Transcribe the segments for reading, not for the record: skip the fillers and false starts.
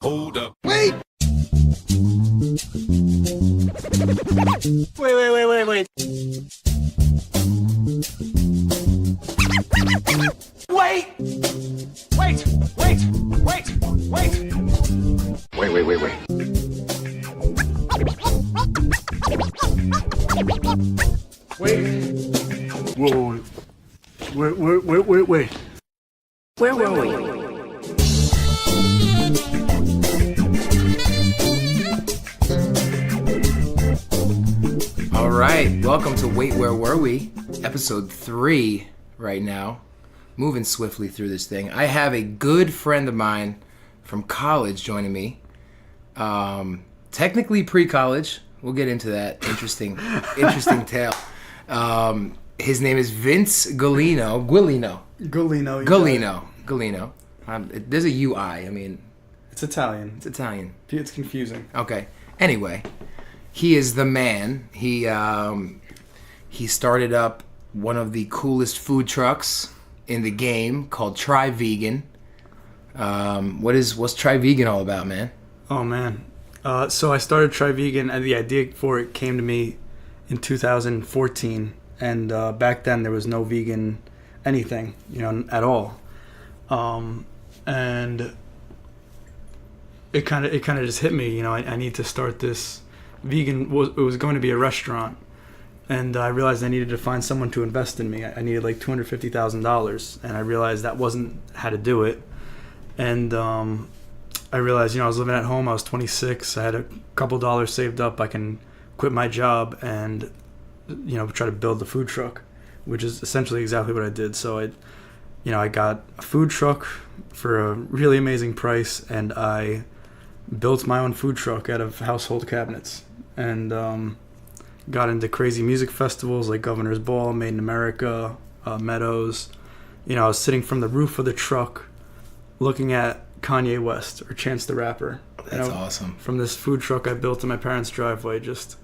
Hold up. Wait! Wait. Wait. Whoa. Wait. Where were we? All right, welcome to Wait, Where Were We? Episode 3 right now. Moving swiftly through this thing. I have a good friend of mine from college joining me. Technically pre-college. We'll get into that. Interesting tale. His name is Vince Gulino. Gulino. There's a UI. I mean, It's Italian. It's confusing. Okay. Anyway, he is the man. He started up one of the coolest food trucks in the game called Try Vegan. What's Try Vegan all about, man? Oh, man. So I started Try Vegan, and the idea for it came to me in 2014. And back then, there was no vegan anything, at all. And it kind of just hit me, I need to start this vegan. It was going to be a restaurant. And I realized I needed to find someone to invest in me. I needed like $250,000. And I realized that wasn't how to do it. And I realized, I was living at home. I was 26. I had a couple dollars saved up. I can quit my job and, try to build the food truck, which is essentially exactly what I did. So I got a food truck for a really amazing price, and I built my own food truck out of household cabinets, and got into crazy music festivals like Governor's Ball, Made in America, Meadows. I was sitting from the roof of the truck looking at Kanye West or Chance the Rapper. That's awesome. From this food truck I built in my parents' driveway. Just,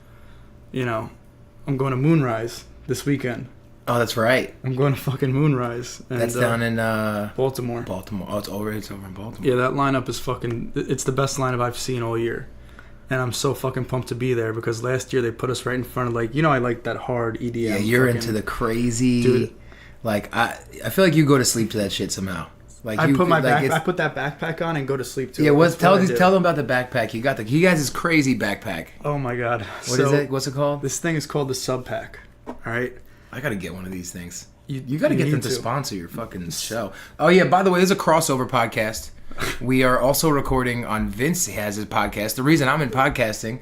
I'm going to Moonrise this weekend. Oh, that's right. I'm going to fucking Moonrise. And, that's down in Baltimore. Oh, it's over in Baltimore. Yeah, that lineup is it's the best lineup I've seen all year. And I'm so fucking pumped to be there because last year they put us right in front of I like that hard EDM. Yeah, you're into the crazy. Dude. I feel like you go to sleep to that shit somehow. I put that backpack on and go to sleep too. Yeah, tell them about the backpack. You got you guys' crazy backpack. Oh my god. What is it? What's it called? This thing is called the Sub Pack. All right. I gotta get one of these things. You gotta get them to sponsor your fucking show. Oh yeah, by the way, this is a crossover podcast. We are also recording on Vince has his podcast. The reason I'm in podcasting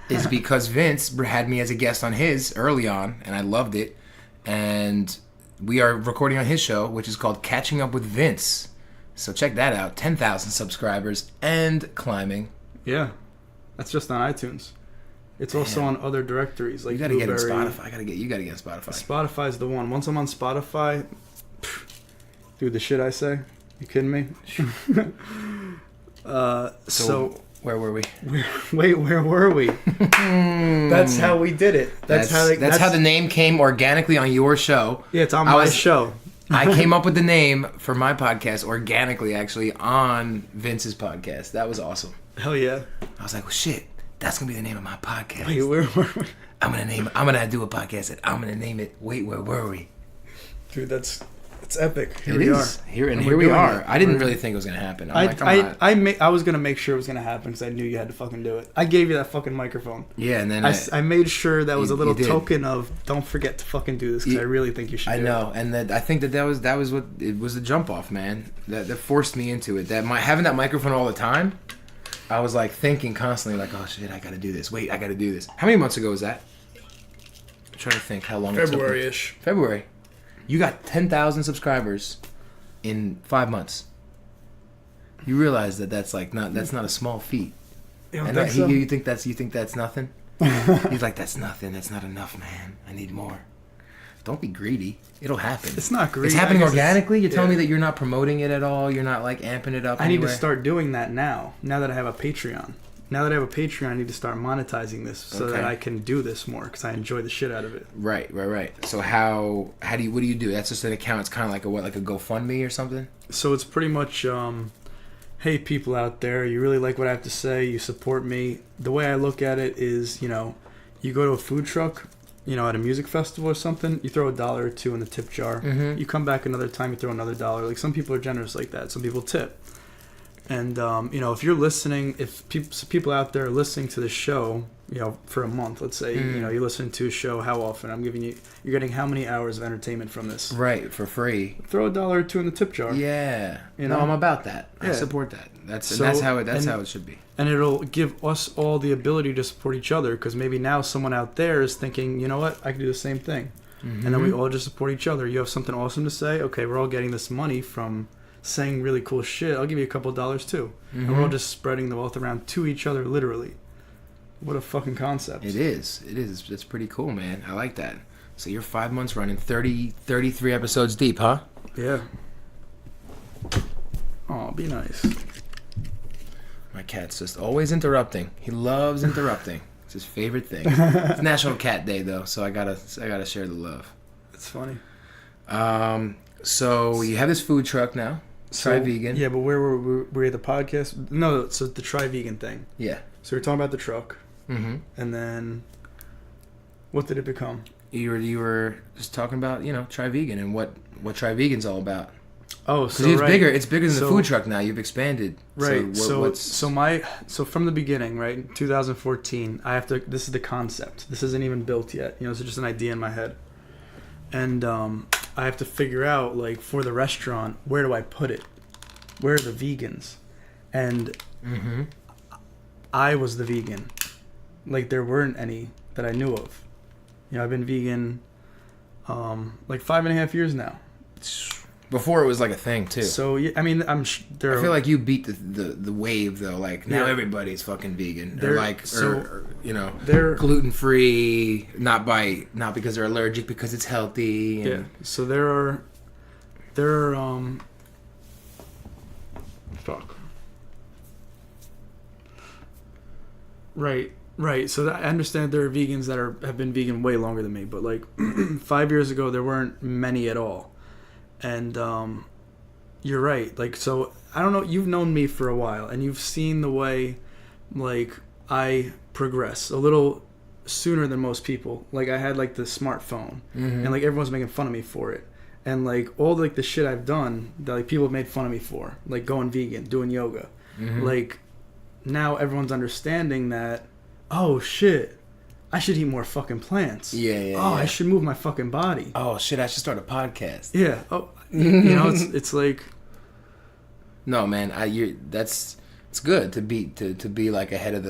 is because Vince had me as a guest on his early on, and I loved it. And we are recording on his show, which is called Catching Up with Vince. So check that out. 10,000 subscribers and climbing. Yeah. That's just on iTunes. It's also on other directories like you gotta Blueberry. Get on Spotify. You gotta get on Spotify. Spotify's the one. Once I'm on Spotify, dude, the shit I say. You kidding me? So where were we? Where were we? That's how we did it. That's how the name came organically on your show. Yeah, it's on my show. I came up with the name for my podcast organically, actually, on Vince's podcast. That was awesome. Hell yeah! I was like, well, shit. That's gonna be the name of my podcast. Wait, where were we? I'm gonna do a podcast and I'm gonna name it Wait, Where Were We? Dude, it's epic. Here we are. Here we are. I didn't really think it was gonna happen. I was gonna make sure it was gonna happen because I knew you had to fucking do it. I gave you that fucking microphone. Yeah, and then I made sure that was a little token of don't forget to fucking do this because I really think you should. I know, and I think that was what it was the jump off, man. That forced me into it. Having that microphone all the time. I was thinking constantly oh shit, I gotta do this. Wait, I gotta do this. How many months ago was that? I'm trying to think how long it took. February-ish. February. You got 10,000 subscribers in 5 months. You realize that's not a small feat. You think think that's nothing? He's like, that's nothing. That's not enough, man. I need more. Don't be greedy. It'll happen. It's not greedy. It's happening organically. You're telling me that you're not promoting it at all. You're not amping it up. I need to start doing that now. Now that I have a Patreon. I need to start monetizing this so that I can do this more because I enjoy the shit out of it. Right. So what do you do? That's just an account. It's kind of like a GoFundMe or something. So it's pretty much hey, people out there, you really like what I have to say, you support me. The way I look at it is, you go to a food truck, at a music festival or something, you throw $1 or $2 in the tip jar. Mm-hmm. You come back another time, you throw another $1. Like, some people are generous like that. Some people tip. And, if you're listening, if people out there are listening to the show, for a month, let's say, you're listening to a show, how often? You're getting how many hours of entertainment from this? Right, for free. Throw $1 or $2 in the tip jar. Yeah. No, I'm about that. Yeah. I support that. That's how it should be. And it'll give us all the ability to support each other, because maybe now someone out there is thinking, you know what, I can do the same thing. Mm-hmm. And then we all just support each other. You have something awesome to say? Okay, we're all getting this money from saying really cool shit. I'll give you a couple of dollars too. Mm-hmm. And we're all just spreading the wealth around to each other, literally. What a fucking concept. It is. It's pretty cool, man. I like that. So you're 5 months running, 33 episodes deep, huh? Yeah. Oh, be nice. My cat's just always interrupting. He loves interrupting. It's his favorite thing. It's National Cat Day, though, so I gotta share the love. It's funny. So you have this food truck now. Try Vegan. Yeah, but where were we at the podcast? No, so the Try Vegan thing. Yeah. So we're talking about the truck. Mm-hmm. And then, what did it become? You were just talking about, Try Vegan and what Try Vegan's all about. Oh, so it's bigger. It's bigger than the food truck now. You've expanded. Right. So from the beginning, right, 2014, this is the concept. This isn't even built yet. It's just an idea in my head. And I have to figure out, like, for the restaurant, where do I put it? Where are the vegans? And I was the vegan. Like, there weren't any that I knew of. I've been vegan like 5.5 years now. Before it was like a thing too. So yeah, I mean, I feel like you beat the wave though. Like now everybody's fucking vegan. They're gluten free, not because they're allergic, because it's healthy. And... Yeah. So there are fuck. Right. So I understand there are vegans that have been vegan way longer than me, but like 5 years ago there weren't many at all. And you're right. Like, so I don't know, you've known me for a while and you've seen the way like I progress a little sooner than most people. Like, I had like the smartphone and like everyone's making fun of me for it. And like all like the shit I've done that like people have made fun of me for, like going vegan, doing yoga. Like now everyone's understanding that, oh shit, I should eat more fucking plants. Yeah. I should move my fucking body. Oh shit, I should start a podcast. Yeah. Oh, it's like. No, man, it's good to be like ahead of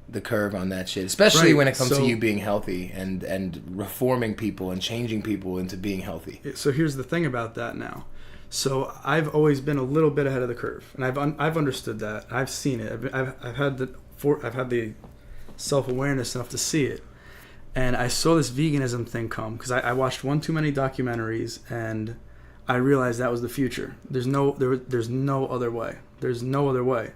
the curve on that shit, especially when it comes to you being healthy and reforming people and changing people into being healthy. So here's the thing about that now. So I've always been a little bit ahead of the curve, and I've understood that. I've seen it. I've had the self-awareness enough to see it, and I saw this veganism thing come because I watched one too many documentaries, and I realized that was the future. There's no other way. There's no other way,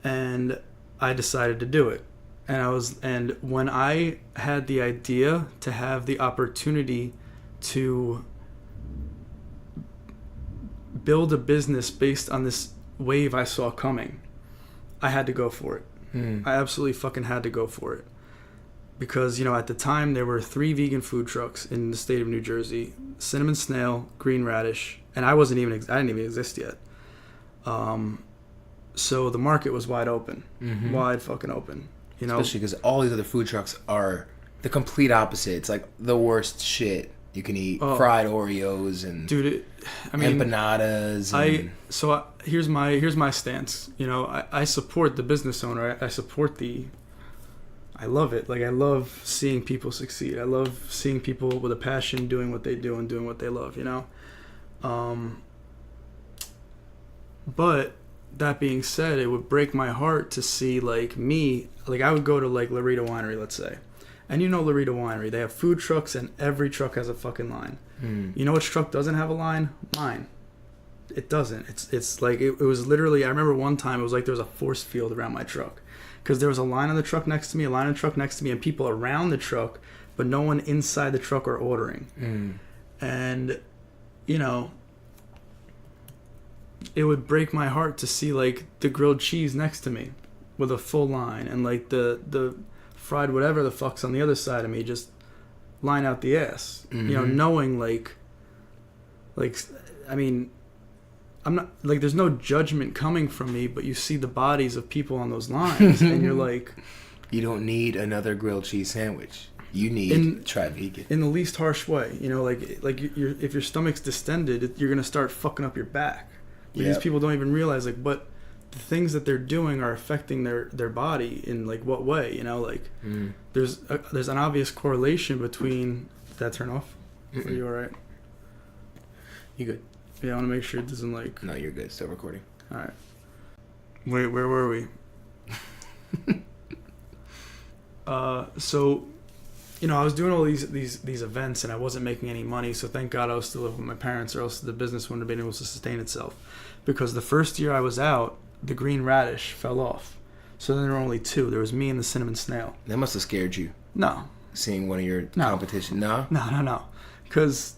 and I decided to do it. And when I had the idea to have the opportunity to build a business based on this wave I saw coming, I had to go for it. I absolutely fucking had to go for it. Because, at the time there were 3 vegan food trucks in the state of New Jersey: Cinnamon Snail, Green Radish, and I didn't even exist yet. So the market was wide open. Wide fucking open. Especially because all these other food trucks are the complete opposite. It's like the worst shit you can eat. Fried Oreos and empanadas. Here's my stance. I support the business owner. I support I love it. Like, I love seeing people succeed. I love seeing people with a passion doing what they do and doing what they love, But that being said, it would break my heart to see, like, me, like, I would go to, like, Larita Winery, let's say. And Larita Winery, they have food trucks and every truck has a fucking line. You know which truck doesn't have a line? Mine. It doesn't. It's like, it was literally, I remember one time it was like there was a force field around my truck. Because there was a line on the truck next to me, and people around the truck, but no one inside the truck are ordering. And, it would break my heart to see like the grilled cheese next to me with a full line, and like the fried whatever the fuck's on the other side of me just line out the ass. You know, knowing like I mean, I'm not like, there's no judgment coming from me, but you see the bodies of people on those lines and you're like, you don't need another grilled cheese sandwich. You need try vegan in the least harsh way. You know, like if your stomach's distended, you're gonna start fucking up your back. Like, these people don't even realize like, but the things that they're doing are affecting their body in like what way? You know, like there's an obvious correlation between. Did that turn off? Are you all right? You good? Yeah, I want to make sure it doesn't like. No, you're good. Still recording. All right. Wait, where were we? So, you know, I was doing all these events and I wasn't making any money. So thank God I was still living with my parents, or else the business wouldn't have been able to sustain itself. Because the first year I was out, the green radish fell off. So then there were only two. There was me and the cinnamon snail. That must have scared you. No. Seeing one of your competition. No? No. Because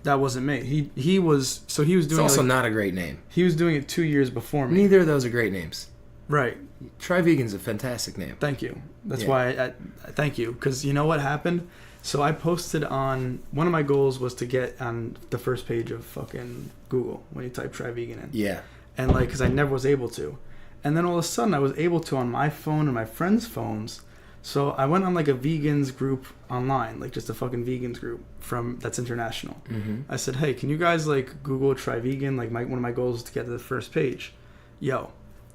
that wasn't me. He was doing. It's also not a great name. He was doing it 2 years before me. Neither of those are great names. Right. Try Vegan's a fantastic name. Thank you. That's why I thank you. Because you know what happened? So I posted on, one of my goals was to get on the first page of fucking Google when you type Try Vegan in. Yeah. And like, because I never was able to. And then all of a sudden I was able to on my phone and my friends' phones. So I went on like a vegans group online, like just a fucking vegans group that's international. I said, hey, can you guys like Google Try Vegan? Like one of my goals is to get to the first page. Yo,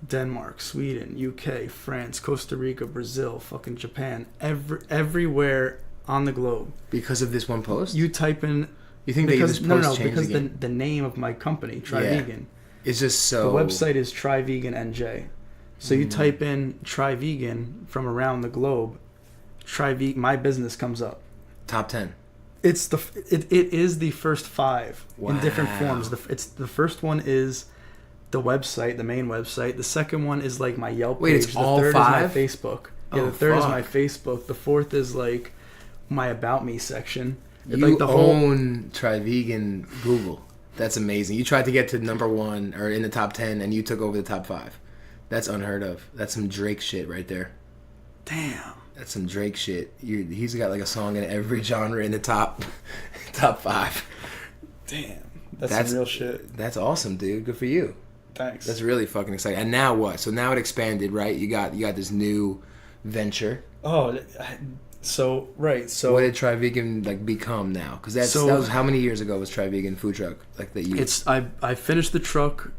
Denmark, Sweden, UK, France, Costa Rica, Brazil, fucking Japan, everywhere on the globe. Because of this one post? You type in. You think because, they use this post changed because again? the name of my company, Try Vegan. It's just so. The website is Try Vegan NJ. So you type in Try Vegan from around the globe, my business comes up. Top 10. It's it is the first 5 in different forms. The first one is the website, the main website. The second one is like my Yelp page. Wait, it's all 5? The third is my Facebook. Yeah, the third is my Facebook. The fourth is like my About Me section. You like the own Try Vegan Google. That's amazing. You tried to get to number 1 or in the top 10 and you took over the top 5. That's unheard of. That's some Drake shit right there. Damn. That's some Drake shit. He's got like a song in every genre in the top 5. Damn. That's some real shit. That's awesome, dude. Good for you. Thanks. That's really fucking exciting. And now what? So now it expanded, right? You got this new venture. Oh, so right. So what did Try Vegan like become now? Because that was how many years ago was Try Vegan food truck like that? I finished the truck.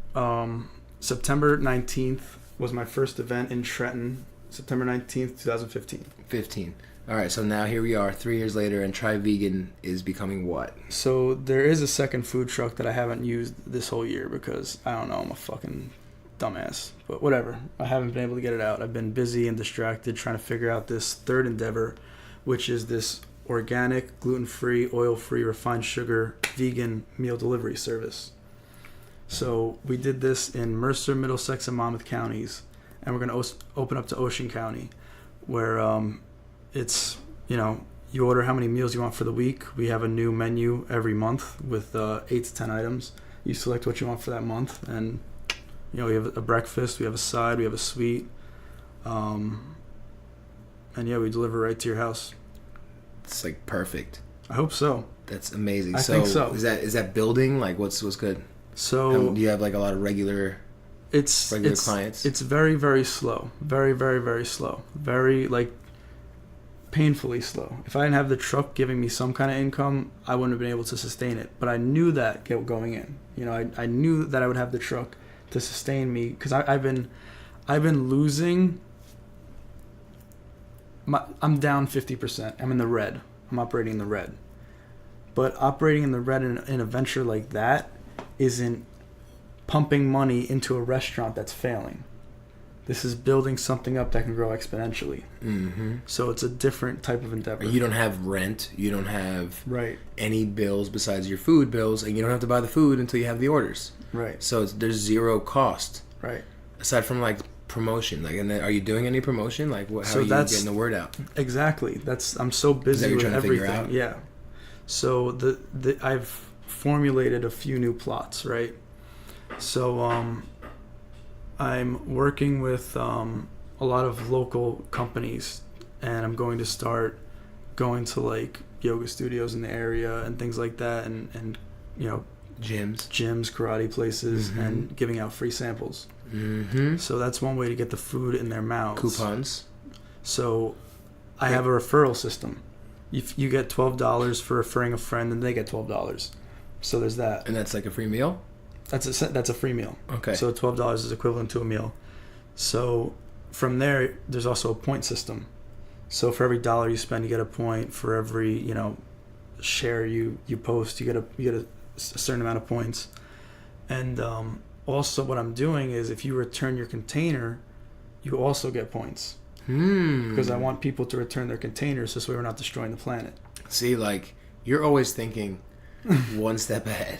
September 19th was my first event in Trenton. September 19th, 2015. 15. All right, so now here we are 3 years later, and Try Vegan is becoming what? So there is a second food truck that I haven't used this whole year because, I don't know, I'm a fucking dumbass. But whatever. I haven't been able to get it out. I've been busy and distracted trying to figure out this third endeavor, which is this organic, gluten-free, oil-free, refined sugar, vegan meal delivery service. So we did this in Mercer, Middlesex, and Monmouth counties, and we're going to open up to Ocean County, where it's, you know, you order how many meals you want for the week. We have a new menu every month with 8 to 10 items. You select what you want for that month, and, you know, we have a breakfast, we have a side, we have a sweet, and yeah, we deliver right to your house. It's like perfect. I hope so. That's amazing. I think so. Is that building? Like, what's good? So do you have like a lot of regular clients? It's very, very slow. Very, very, very slow. Very, like, painfully slow. If I didn't have the truck giving me some kind of income, I wouldn't have been able to sustain it. But I knew that going in. You know, I knew that I would have the truck to sustain me because I've been losing. I'm down 50%. I'm in the red. I'm operating in the red. But operating in the red in a venture like that isn't pumping money into a restaurant that's failing. This is building something up that can grow exponentially. Mm-hmm. So it's a different type of endeavor. You don't have rent. You don't have any bills besides your food bills, and you don't have to buy the food until you have the orders. Right. So there's zero cost. Right. Aside from like promotion, like, and then are you doing any promotion? Like, how are you getting the word out? Exactly. I'm so busy with everything. Yeah. So I've formulated a few new plots, right? So I'm working with a lot of local companies, and I'm going to start going to like yoga studios in the area and things like that, and you know, gyms, karate places, and giving out free samples. So that's one way to get the food in their mouths. Coupons. So I have a referral system. If you get $12 for referring a friend, then they get $12. So there's that. And that's like a free meal? That's a free meal. Okay. So $12 is equivalent to a meal. So from there, there's also a point system. So for every dollar you spend, you get a point. For every, you know, share you post, you get a certain amount of points. And also what I'm doing is if you return your container, you also get points. Because I want people to return their containers so this way we're not destroying the planet. See, like, you're always thinking one step ahead.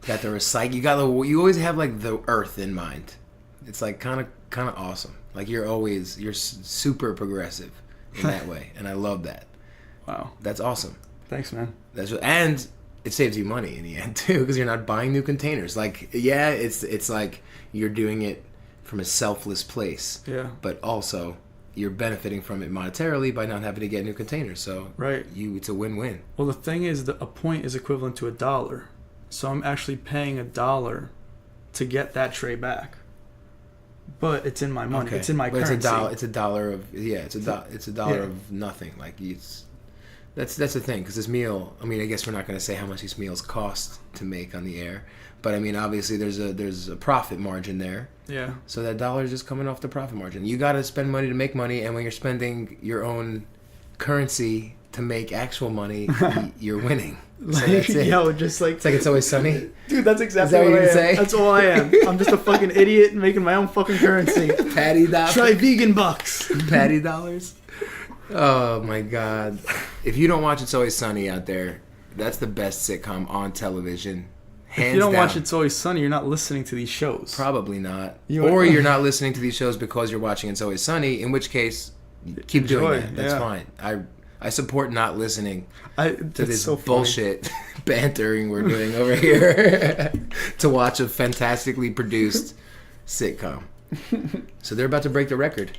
You got the recycle. You always have like the earth in mind. It's like kind of awesome. Like you're super progressive in that way, and I love that. Wow, that's awesome. Thanks, man. And it saves you money in the end too, because you're not buying new containers. Like, yeah, it's like you're doing it from a selfless place. Yeah, but also you're benefiting from it monetarily by not having to get new containers. So right, it's a win-win. Well, the thing is that a point is equivalent to $1. So I'm actually paying $1 to get that tray back. But it's in my money. Okay. It's in my currency. It's a dollar of It's a dollar of nothing. Like that's the thing, because this meal. I mean, I guess we're not going to say how much these meals cost to make on the air, but I mean, obviously there's a profit margin there. Yeah. So that dollar is just coming off the profit margin. You got to spend money to make money, and when you're spending your own currency to make actual money, you're winning. So that's it. Yo, just like, it's like It's Always Sunny. Dude, that's exactly what I am. Say? That's all I am. I'm just a fucking idiot making my own fucking currency. Patty dollars. Try vegan bucks. Patty dollars. Oh my god. If you don't watch It's Always Sunny out there, that's the best sitcom on television. If you don't watch It's Always Sunny, you're not listening to these shows. Probably not. You're not listening to these shows because you're watching It's Always Sunny, in which case, keep doing that. That's fine. I support not listening to this bullshit bantering we're doing over here to watch a fantastically produced sitcom. So they're about to break the record.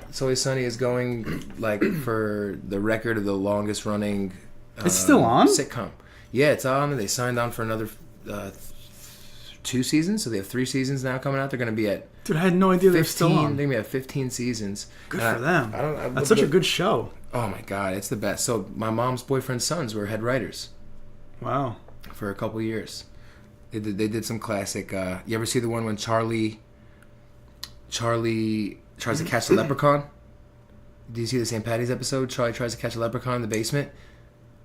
It's Always Sunny is going like for the record of the longest running it's still on? Sitcom. Yeah, it's on. They signed on for another 2 seasons, so they have 3 seasons now coming out. They're going to be at Dude, I had no idea they're still on. They're going to be at 15 seasons. Good for them. That's such a good show. Oh my god, it's the best. So my mom's boyfriend's sons were head writers. Wow. For a couple years. They did some classic. You ever see the one when Charlie tries to catch the leprechaun? Do you see the St. Patty's episode? Charlie tries to catch a leprechaun in the basement.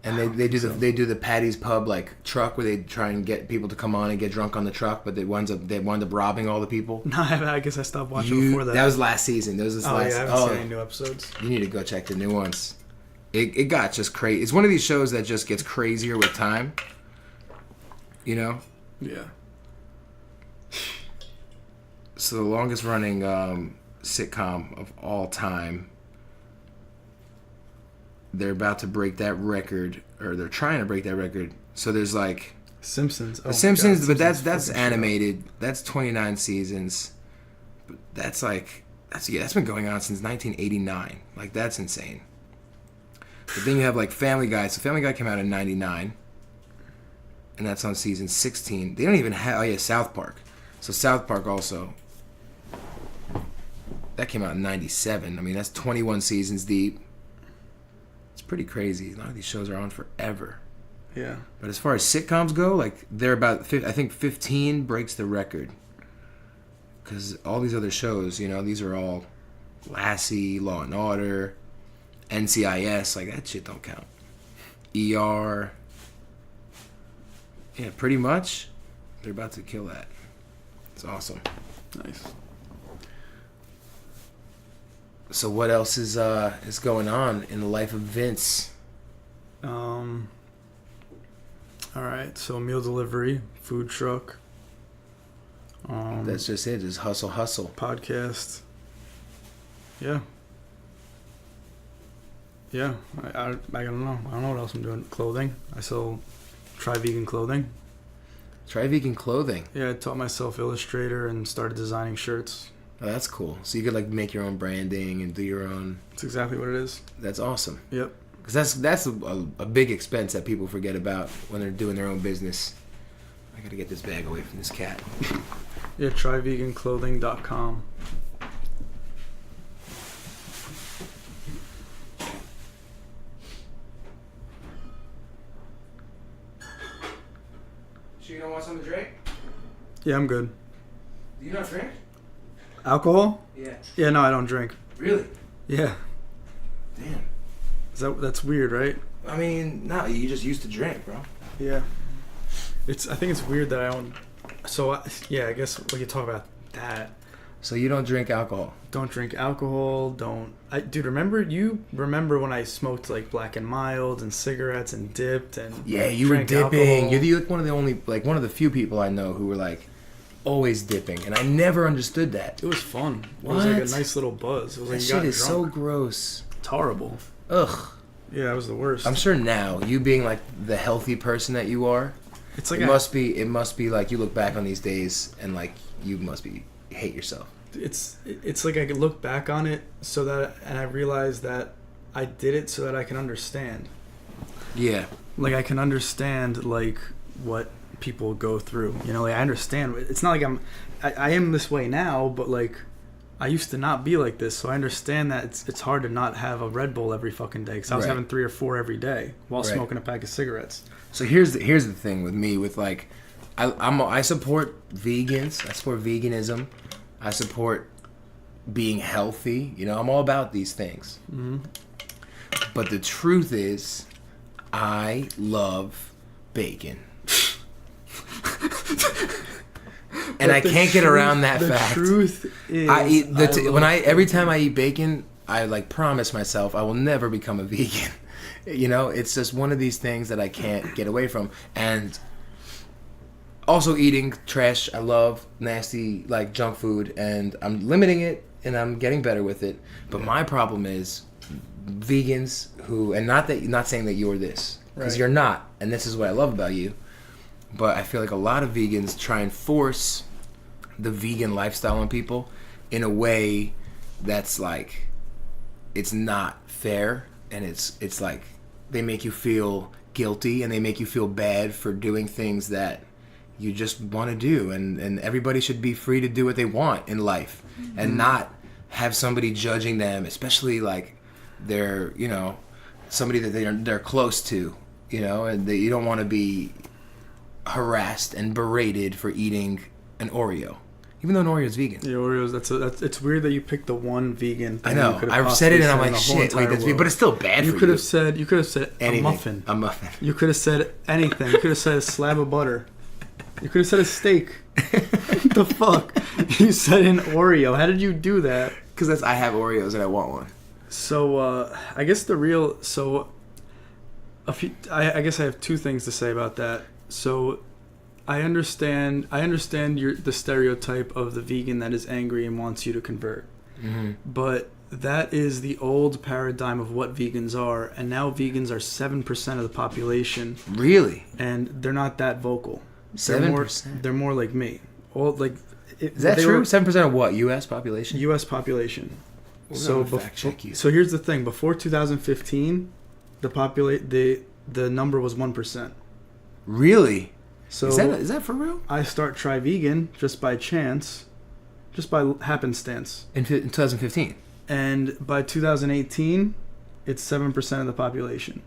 And they do the Patty's Pub like truck where they try and get people to come on and get drunk on the truck, but they wind up robbing all the people. No, I guess I stopped watching before that. That was last season. I haven't seen any new episodes. You need to go check the new ones. It got just crazy. It's one of these shows that just gets crazier with time. You know? Yeah. So the longest running sitcom of all time. They're about to break that record, or they're trying to break that record. So there's like Simpsons. The Simpsons, but that's animated. That's 29 seasons. But that's been going on since 1989. Like, that's insane. But then you have like Family Guy. So Family Guy came out in 99, and that's on season 16. They don't even have South Park. So South Park also. That came out in 97. I mean, that's 21 seasons deep. Pretty crazy. A lot of these shows are on forever. Yeah. But as far as sitcoms go, like they're about, I think 15 breaks the record. Because all these other shows, you know, these are all Lassie, Law and Order, NCIS, like that shit don't count. ER. Yeah, pretty much. They're about to kill that. It's awesome. Nice. So what else is going on in the life of Vince? All right. So meal delivery, food truck. That's just it. Just hustle. Podcast. Yeah. Yeah. I don't know. I don't know what else I'm doing. Clothing. I sell Try Vegan clothing. Try vegan clothing. Yeah, I taught myself Illustrator and started designing shirts. Oh, that's cool. So you could like make your own branding and do your own. That's exactly what it is. That's awesome. Yep. Because that's a big expense that people forget about when they're doing their own business. I gotta get this bag away from this cat. Yeah, tryveganclothing.com. Sure you don't want something to drink? Yeah, I'm good. Do you not drink? Alcohol? Yeah. Yeah, no, I don't drink. Really? Yeah. Damn. That's weird, right? I mean, no, you just used to drink, bro. Yeah. I think it's weird that I don't. So I guess we could talk about that. So you don't drink alcohol? Don't drink alcohol. Dude, remember when I smoked like Black and Mild and cigarettes and dipped and you were drank dipping. alcohol? You're one of the few people I know who were like always dipping, and I never understood that. It was fun. What? It was like a nice little buzz. It was That like shit is so gross. It's horrible. Ugh. Yeah, it was the worst. I'm sure now, you being like the healthy person that you are, it's like it must be like you look back on these days and like you must be hate yourself. It's like I could look back on it and I realize that I did it so that I can understand. Yeah. Like I can understand like what people go through. You know, like I understand. It's not like I am this way now, but like I used to not be like this, so I understand that it's hard to not have a Red Bull every fucking day because I was having 3 or 4 every day while smoking a pack of cigarettes. So here's the thing with me with like I support vegans. I support veganism. I support being healthy. You know, I'm all about these things. Mm-hmm. But the truth is, I love bacon. And I can't get around that fact. The truth is, every time I eat bacon, I like promise myself I will never become a vegan. You know, it's just one of these things that I can't get away from. And also eating trash, I love nasty like junk food, and I'm limiting it and I'm getting better with it. But my problem is vegans who, and not saying that you're this, because you're not, and this is what I love about you. But I feel like a lot of vegans try and force the vegan lifestyle on people in a way that's like, it's not fair, and it's like they make you feel guilty and they make you feel bad for doing things that you just want to do, and everybody should be free to do what they want in life, and not have somebody judging them, especially like they're, you know, somebody that they're close to, you know, and you don't want to be harassed and berated for eating an Oreo, even though an Oreo is vegan. Yeah, Oreos. That's it's weird that you picked the one vegan thing. I know. I've said it and I'm like, shit. Like, that's vegan, but it's still bad. You could have said anything. a muffin. A muffin. You could have said anything. You could have said a slab of butter. You could have said a steak. What the fuck? You said an Oreo. How did you do that? Because I have Oreos and I want one. So I guess I guess I have 2 things to say about that. So I understand the stereotype of the vegan that is angry and wants you to convert. Mm-hmm. But that is the old paradigm of what vegans are, and now vegans are 7% of the population. Really? And they're not that vocal. 7%? They're more like me. Is that true? 7% of what? U.S. population? U.S. population. So fact check you. So here's the thing. Before 2015, the number was 1%. Really? So is that for real? I start Try Vegan just by chance, just by happenstance. In 2015. And by 2018, it's 7% of the population.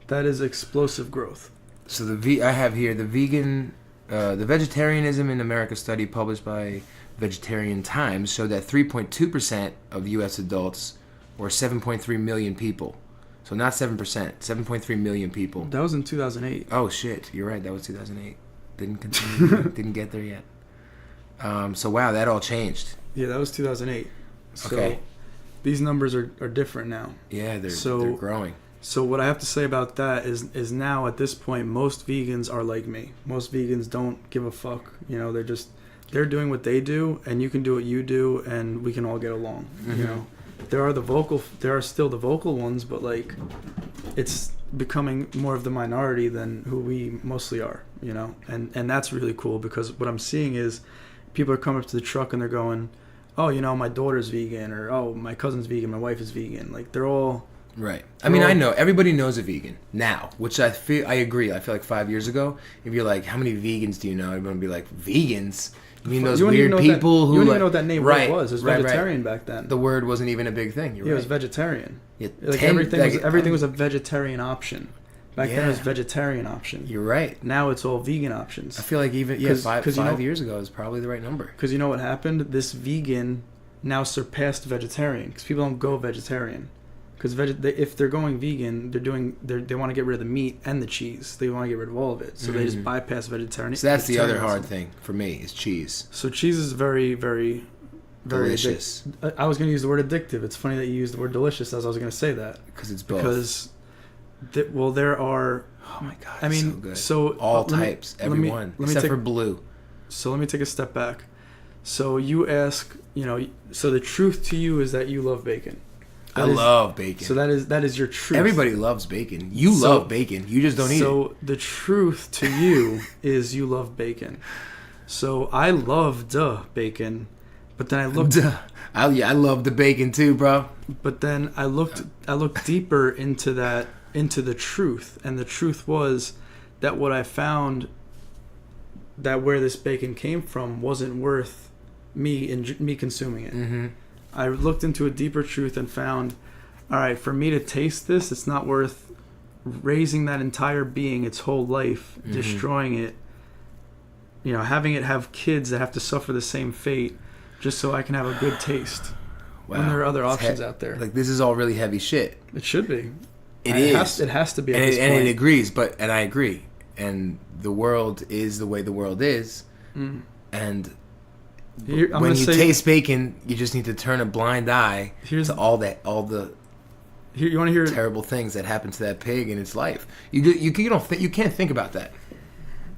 That is explosive growth. So I have here the Vegetarianism in America study published by Vegetarian Times showed that 3.2% of U.S. adults, or 7.3 million people. So not 7%, 7.3 million people. That was in 2008. Oh shit, you're right. That was 2008. Didn't continue. Didn't get there yet. So wow, that all changed. Yeah, that was 2008. So okay. These numbers are different now. Yeah, they're growing. So what I have to say about that is now at this point, most vegans are like me. Most vegans don't give a fuck. You know, they're doing what they do, and you can do what you do, and we can all get along. Mm-hmm. You know, there are still the vocal ones, but like, it's becoming more of the minority than who we mostly are, you know, and that's really cool because what I'm seeing is people are coming up to the truck and they're going, oh, you know, my daughter's vegan, or oh, my cousin's vegan, my wife is vegan. Like they're all right. I mean, I know everybody knows a vegan now, which I agree. I feel like 5 years ago, if you're like, how many vegans do you know? Everyone would be like, vegans. You mean those weird people who... You don't like, even know what that name right, was. It was right, vegetarian back then. The word wasn't even a big thing. You're It right. was vegetarian. Yeah, like everything was a vegetarian option. Back then it was vegetarian option. You're right. Now it's all vegan options. I feel like even five years ago is probably the right number. Because you know what happened? This vegan now surpassed vegetarian because people don't go vegetarian. Because if they're going vegan, they want to get rid of the meat and the cheese. They want to get rid of all of it. So they just bypass vegetarian. So that's the other hard thing for me is cheese. So cheese is very, very, very delicious. I was going to use the word addictive. It's funny that you used the word delicious as I was going to say that. Because it's both. Because, there are... Oh my God, I mean, so all types, everyone, except for blue. So let me take a step back. So you ask, you know, so the truth to you is that you love bacon. I love bacon. So that is your truth. Everybody loves bacon. You love bacon. You just don't eat it. So the truth to you is you love bacon. So I loved bacon, but then I looked. I love the bacon too, bro. But then I looked deeper into the truth, and the truth was that what I found, that where this bacon came from wasn't worth me consuming it. Mm-hmm. I looked into a deeper truth and found, all right, for me to taste this, it's not worth raising that entire being, its whole life, destroying it, you know, having it have kids that have to suffer the same fate just so I can have a good taste. Wow. When there are other options out there. Like, this is all really heavy shit. It should be. It is. It has to be. And it agrees, and I agree. And the world is the way the world is. Mm. And when you taste bacon, you just need to turn a blind eye to all the you want to hear terrible things that happen to that pig in its life. You can't think about that.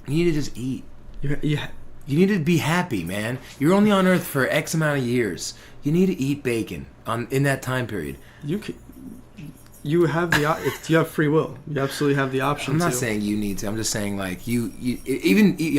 You need to just eat. Yeah. You need to be happy, man. You're only on Earth for X amount of years. You need to eat bacon in that time period. You have free will. You absolutely have the option. I'm not saying you need to. I'm just saying, like,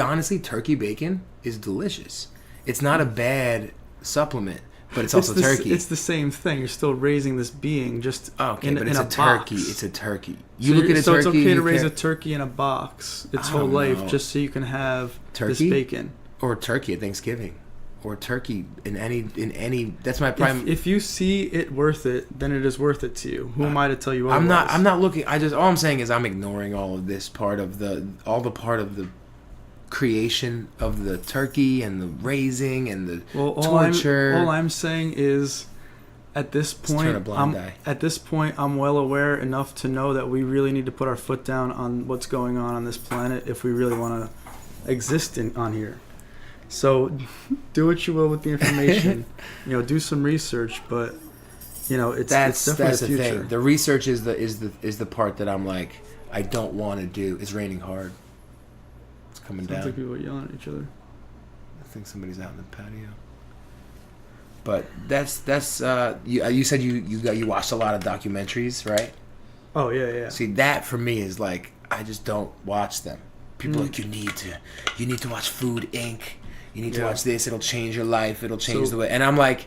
honestly, turkey bacon is delicious. It's not a bad supplement, but it's also turkey. It's the same thing. You're still raising this being just but in it's a turkey. box. It's a turkey. You look at a turkey. So it's okay to raise a turkey in a box its whole life just so you can have this bacon. Or turkey at Thanksgiving. Or turkey in any. That's my prime. If you see it worth it, then it is worth it to you. Who am I to tell you otherwise? I'm not looking. All I'm saying is I'm ignoring all of this part of the creation of the turkey and the raising and the torture. All I'm saying is, at this point, I'm well aware enough to know that we really need to put our foot down on what's going on this planet if we really want to exist on here. So, do what you will with the information. Do some research, but it's definitely the future. Thing. The research is the part that I'm like, I don't want to do. It's raining hard. It's coming down. Sounds like people are yelling at each other. I think somebody's out in the patio. But that's you said you watched a lot of documentaries, right? Oh yeah. See, that for me is like, I just don't watch them. People are like, you need to watch Food Inc. You need to watch this. It'll change your life. It'll change the way. And I'm like,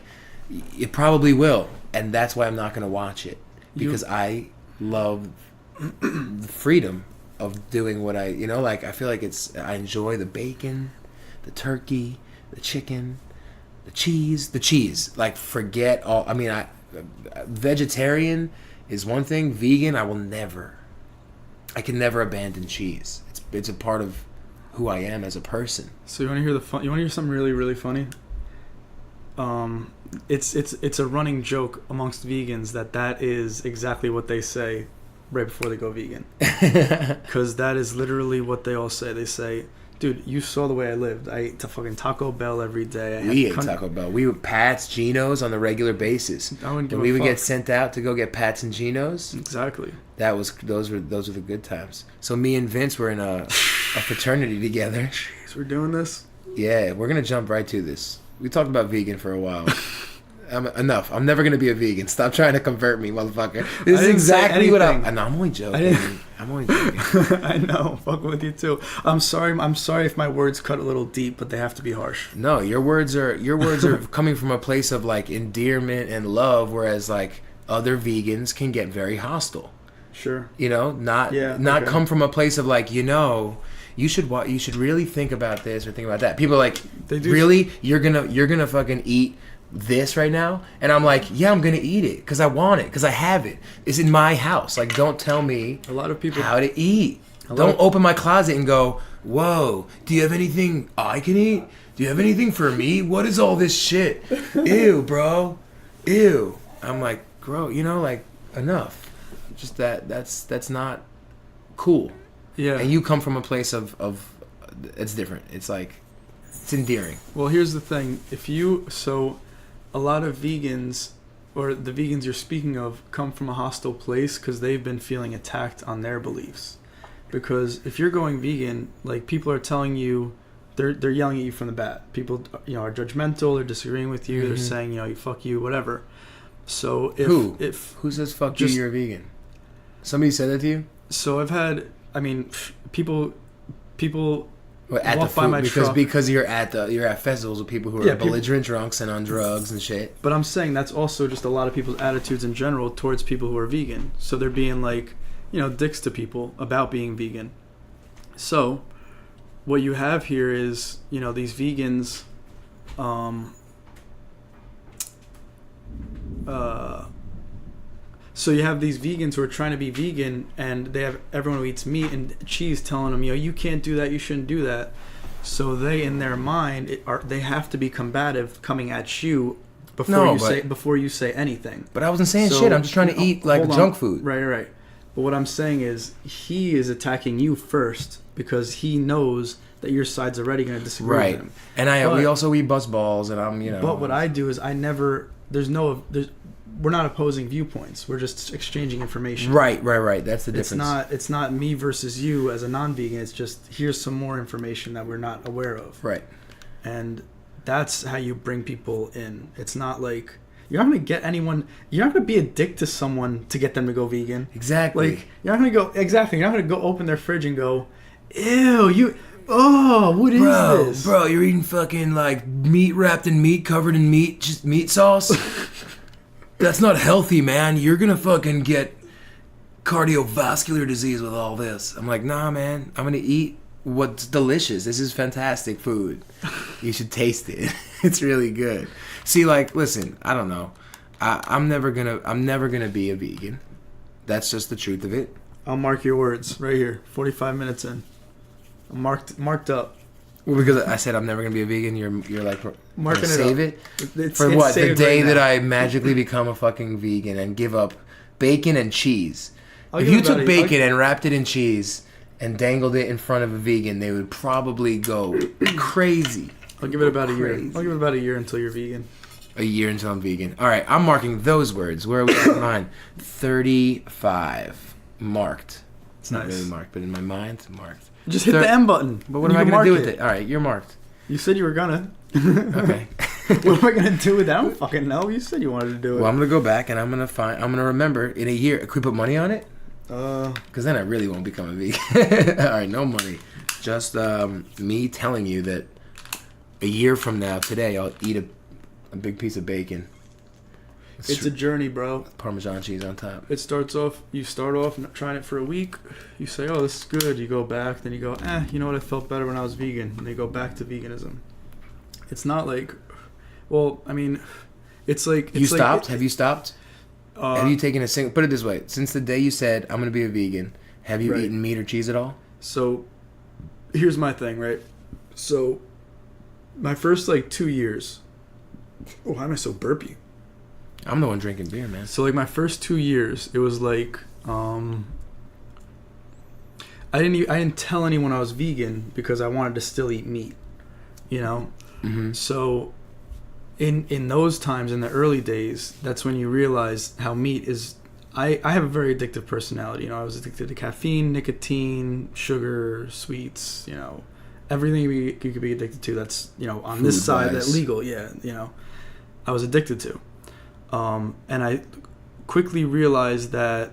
it probably will. And that's why I'm not going to watch it. Because I love the freedom of doing what I feel like I enjoy the bacon, the turkey, the chicken, the cheese. Like, forget all. I mean, vegetarian is one thing. Vegan, I can never abandon cheese. It's a part of who I am as a person. So you want to hear you want to hear something really, really funny? It's a running joke amongst vegans that is exactly what they say right before they go vegan. Because that is literally what they all say. They say, dude, you saw the way I lived. I ate fucking Taco Bell every day. We ate Taco Bell. We were Pat's, Geno's on the regular basis. When we would get sent out to go get Pat's and Geno's. Exactly. Those were the good times. So me and Vince were in a fraternity together. Jeez, we're doing this? Yeah, we're gonna jump right to this. We talked about vegan for a while. Enough. I'm never gonna be a vegan. Stop trying to convert me, motherfucker. This is exactly what I'm. No, I'm only joking. I'm only joking. I know. Fucking with you too. I'm sorry. I'm sorry if my words cut a little deep, but they have to be harsh. No, your words are coming from a place of like endearment and love, whereas like other vegans can get very hostile. Sure. You know, not come from a place of like, you know, you should really think about this or think about that. People are like, really, you're gonna fucking eat this right now? And I'm like, yeah, I'm gonna eat it because I want it, because I have it. It's in my house. Like, don't tell me a lot of people how to eat. Don't open my closet and go, whoa, do you have anything I can eat? Do you have anything for me? What is all this shit? Ew, bro. Ew. I'm like, bro, you know, like, enough. Just that's not cool. Yeah. And you come from a place of it's different. It's like, it's endearing. Well, here's the thing. A lot of vegans, or the vegans you're speaking of, come from a hostile place because they've been feeling attacked on their beliefs. Because if you're going vegan, like, people are telling you, they're yelling at you from the bat. People, you know, are judgmental. They're disagreeing with you. They're saying, you know, you fuck you, whatever. So who says fuck you? You're a vegan. Somebody said that to you? So I've had, I mean, people at walk the by food, my truck. Because you're at festivals with people who are belligerent drunks and on drugs and shit. But I'm saying that's also just a lot of people's attitudes in general towards people who are vegan. So they're being like, you know, dicks to people about being vegan. So what you have here is, you know, these vegans, so you have these vegans who are trying to be vegan, and they have everyone who eats meat and cheese telling them, you know, you can't do that, you shouldn't do that. So they, in their mind, they have to be combative, coming at you before you say anything. But I wasn't saying shit. I'm just trying to eat like junk food. Right. But what I'm saying is, he is attacking you first because he knows that your side's already going to disagree with him. And we also eat bus balls, and I'm, you know. But what I do is we're not opposing viewpoints. We're just exchanging information. Right. That's the difference. It's not me versus you as a non-vegan. It's just, here's some more information that we're not aware of. Right. And that's how you bring people in. It's not like, you're not going to get anyone, you're not going to be a dick to someone to get them to go vegan. Exactly. Like, you're not going to go open their fridge and go, ew, what is this? Bro, you're eating fucking like meat wrapped in meat, covered in meat, just meat sauce? That's not healthy, man. You're gonna fucking get cardiovascular disease with all this. I'm like, nah, man. I'm gonna eat what's delicious. This is fantastic food. You should taste it. It's really good. See, like, listen, I don't know. I'm never gonna be a vegan. That's just the truth of it. I'll mark your words right here. 45 minutes in. I'm marked up. Well, because I said I'm never gonna be a vegan, you're like marking it save up. It for what? The day that I magically become a fucking vegan and give up bacon and cheese. If you took bacon and wrapped it in cheese and dangled it in front of a vegan, they would probably go crazy. I'll give it about a year. I'll give it about a year until you're vegan. A year until I'm vegan. All right, I'm marking those words. Where are we at mine? 35 marked. It's not really marked, but in my mind, marked. Just hit the M button. But what am I going to do with it? All right, you're marked. You said you were gonna. Okay. What am I gonna do with that? I don't fucking know. You said you wanted to do it. Well, I'm gonna go back and I'm gonna remember in a year. Could we put money on it? Because then I really won't become a vegan. All right, no money. Just me telling you that a year from now, today, I'll eat a big piece of bacon. It's a journey, bro. Parmesan cheese on top. You start off trying it for a week. You say, oh, this is good. You go back. Then you go, you know what? I felt better when I was vegan. And you go back to veganism. It's not like, well, I mean, it's like... You stopped? Have you stopped? Have you taken a single... Put it this way. Since the day you said, I'm going to be a vegan, have you eaten meat or cheese at all? So, here's my thing, right? So, my first, 2 years... Oh, why am I so burpy? I'm the one drinking beer, man. So, my first 2 years, it was like... I didn't tell anyone I was vegan because I wanted to still eat meat, you know? Mm-hmm. So, in those times, in the early days, that's when you realize how meat is... I have a very addictive personality. You know, I was addicted to caffeine, nicotine, sugar, sweets, you know, everything you could be addicted to that's, you know, on this side that's legal, yeah, you know, I was addicted to. And I quickly realized that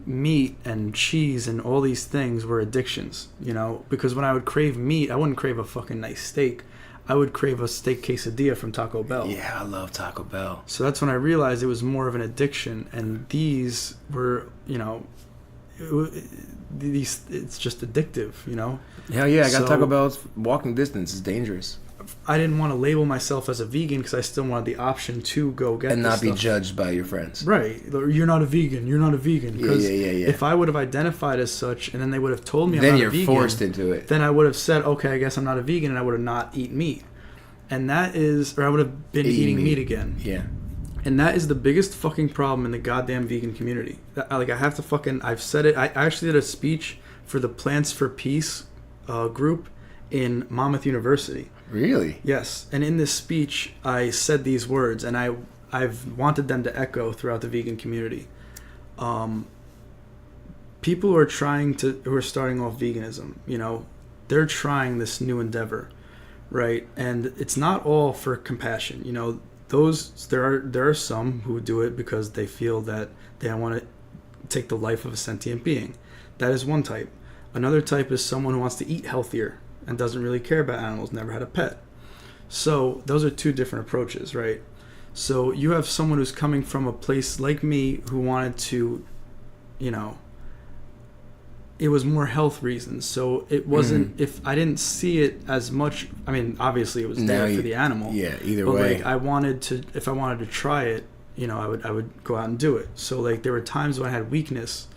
meat and cheese and all these things were addictions, you know, because when I would crave meat, I wouldn't crave a fucking nice steak. I would crave a steak quesadilla from Taco Bell. Yeah, I love Taco Bell. So that's when I realized it was more of an addiction, and these were, you know, it's just addictive, you know. Hell yeah, I got Taco Bell's walking distance. It's dangerous. I didn't want to label myself as a vegan because I still wanted the option to go get and this not be stuff. Judged by your friends. Right. You're not a vegan. You're not a vegan. Because yeah. if I would have identified as such and then they would have told me I'm then not you're a vegan, forced into it. Then I would have said, okay, I guess I'm not a vegan, and I would have not eaten meat. And that is, or I would have been eating meat again. Yeah. And that is the biggest fucking problem in the goddamn vegan community. Like, I have to fucking, I've said it. I actually did a speech for the Plants for Peace group in Monmouth University. Really? Yes. And in this speech, I said these words, and I've wanted them to echo throughout the vegan community. People who are who are starting off veganism, you know, they're trying this new endeavor, right? And it's not all for compassion, you know. There are some who do it because they feel that they want to take the life of a sentient being. That is one type. Another type is someone who wants to eat healthier and doesn't really care about animals, never had a pet. So those are two different approaches, right? So you have someone who's coming from a place like me who wanted to, you know, it was more health reasons. So it wasn't, if I didn't see it as much, I mean, obviously it was there for the animal. Yeah, either but way. Like, if I wanted to try it, you know, I would go out and do it. So like there were times when I had weakness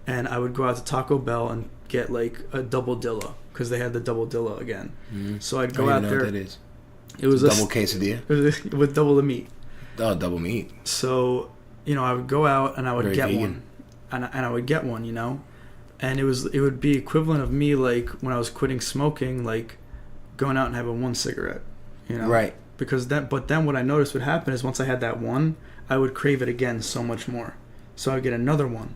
and I would go out to Taco Bell and get like a double dilla because they had the double dilla again. Mm-hmm. So I'd go out there. Know what that is. It was a double quesadilla with double the meat. Oh, double meat. So, you know, I would go out and I would Very get vegan. one, and I would get one, you know, and it would be equivalent of me like when I was quitting smoking, like going out and having one cigarette, you know, right? Because but then what I noticed would happen is once I had that one, I would crave it again so much more, so I would get another one,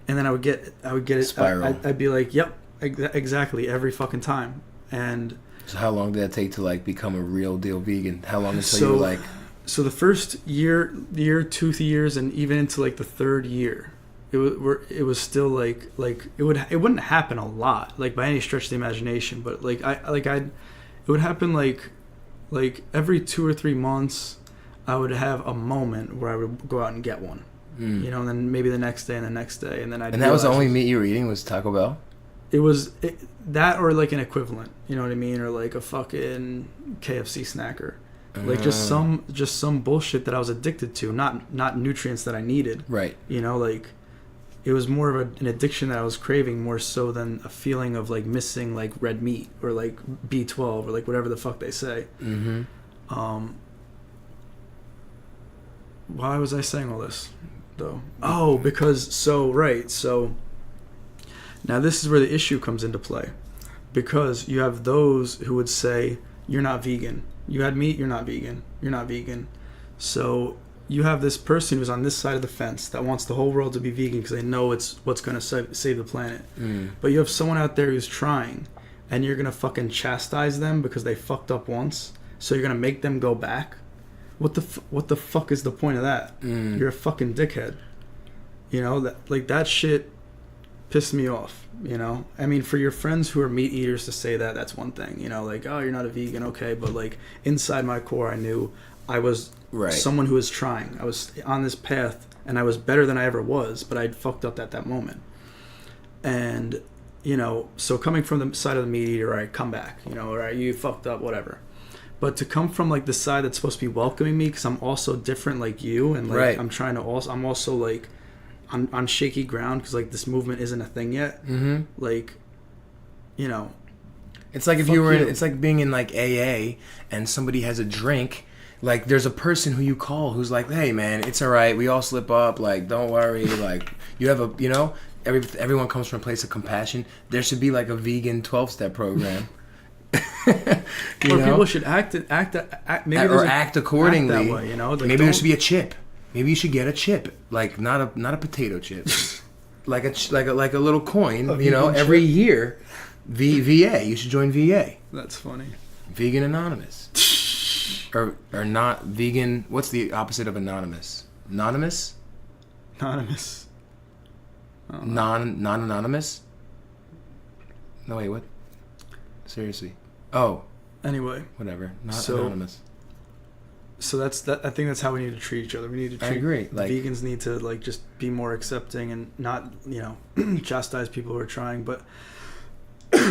and then I would get it. Spiral. I'd be like, yep, exactly every fucking time, and. So how long did that take to like become a real deal vegan? How long until you were like? So the first year, 2 years, and even into like the third year, it was still like it wouldn't happen a lot, like by any stretch of the imagination, but it would happen like every 2 or 3 months, I would have a moment where I would go out and get one, you know, and then maybe the next day and the next day, and then And that was the only meat you were eating was Taco Bell? It was that or like an equivalent, you know what I mean, or like a fucking KFC snacker. Like just some bullshit that I was addicted to, not nutrients that I needed. Right. You know, like it was more of an addiction that I was craving more so than a feeling of like missing like red meat or like B12 or like whatever the fuck they say. Mm-hmm. Why was I saying all this though? Oh, because so now this is where the issue comes into play, because you have those who would say you're not vegan. You had meat, you're not vegan. You're not vegan. So you have this person who's on this side of the fence that wants the whole world to be vegan because they know it's what's going to save the planet. But you have someone out there who's trying, and you're going to fucking chastise them because they fucked up once. So you're going to make them go back? What the fuck is the point of that? You're a fucking dickhead. You know, that shit pissed me off, you know. I mean, for your friends who are meat eaters to say that's one thing, you know, like, oh, you're not a vegan, okay, but like inside my core I knew I was someone who was trying. I was on this path and I was better than I ever was, but I'd fucked up at that moment. And, you know, so coming from the side of the meat eater, I come back, you know, all right, you fucked up, whatever. But to come from like the side that's supposed to be welcoming me because I'm also different like you, and like I'm also like on shaky ground because like this movement isn't a thing yet. Mm-hmm. Like, you know, it's like if you were it's like being in like AA and somebody has a drink, like there's a person who you call who's like, hey man, it's all right, we all slip up, like don't worry, like you have a, you know, everyone comes from a place of compassion. There should be like a vegan 12-step program. Or people should act maybe act accordingly. Act that way, you know? Like, maybe there should be a chip. Maybe you should get a chip, like not a potato chip, like a little coin. You know, every year, VA. You should join VA. That's funny. Vegan Anonymous, or not vegan. What's the opposite of anonymous? Anonymous? Anonymous. Non-anonymous? No, wait, what? Seriously. Oh. Anyway. Whatever. Not anonymous. So that's that. I think that's how we need to treat each other. We need to treat. I agree. Like, vegans need to like just be more accepting and not chastise people who are trying. But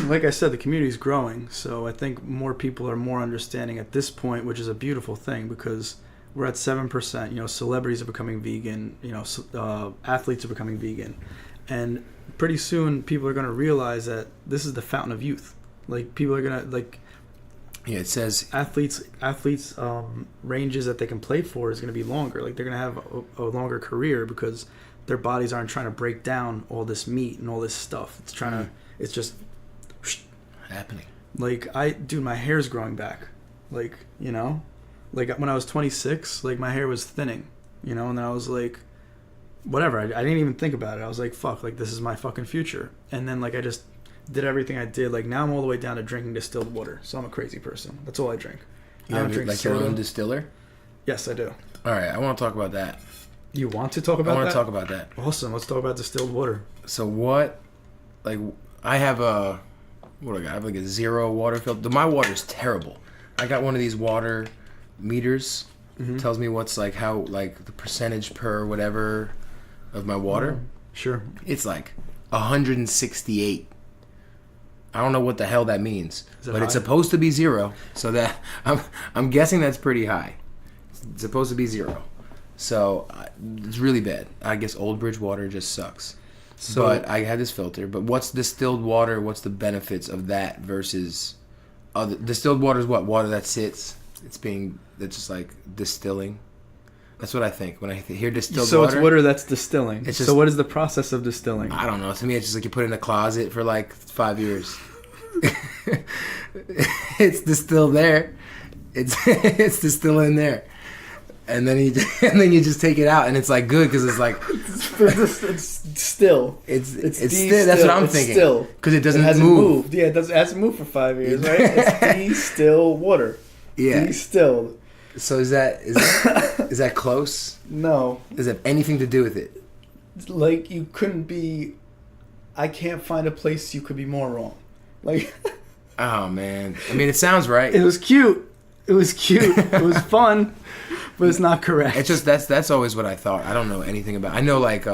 like I said, the community is growing. So I think more people are more understanding at this point, which is a beautiful thing because we're at 7%. Celebrities are becoming vegan. Athletes are becoming vegan, and pretty soon people are going to realize that this is the fountain of youth. Like people are gonna like. Yeah, it says athletes ranges that they can play for is going to be longer. Like they're going to have a longer career because their bodies aren't trying to break down all this meat and all this stuff. It's trying to. It's just happening. Like my hair's growing back. Like like when I was 26, like my hair was thinning. And then I was like, whatever. I didn't even think about it. I was like, fuck. Like this is my fucking future. And then like I just did everything I did. Like now I'm all the way down to drinking distilled water. So I'm a crazy person. That's all I drink. You have like soda. Your own distiller? Yes, I do. All right, I want to talk about that. You want to talk about that? I want to talk about that. Awesome. Let's talk about distilled water. So what? Like I have a what do I got? I have like a 0 water filter. My water's terrible. I got one of these water meters. Mm-hmm. Tells me what's like how like the percentage per whatever of my water. Mm-hmm. Sure. It's like 168. I don't know what the hell that means, but high? It's supposed to be 0. So that I'm guessing that's pretty high. It's supposed to be 0. So it's really bad. I guess Old Bridge water just sucks. But I had this filter. But what's distilled water? What's the benefits of that versus other distilled water? Is what water that sits? That's just like distilling. That's what I think when I hear distilled water. So it's water that's distilling. So what is the process of distilling? I don't know. To me, it's just like you put it in a closet for like 5 years. It's distilled there. It's distilled in there, and then you just take it out, and it's like good because it's like it's still. It's still. That's what I'm thinking. Still because it hasn't moved. Yeah, it hasn't moved for 5 years, right? It's distilled water. Yeah, distilled. So is that close? No. Does it have anything to do with it? Like you couldn't be. I can't find a place you could be more wrong. Like. Oh man! I mean, it sounds right. It was cute. It was fun, but it's not correct. It's just that's always what I thought. I don't know anything about. I know like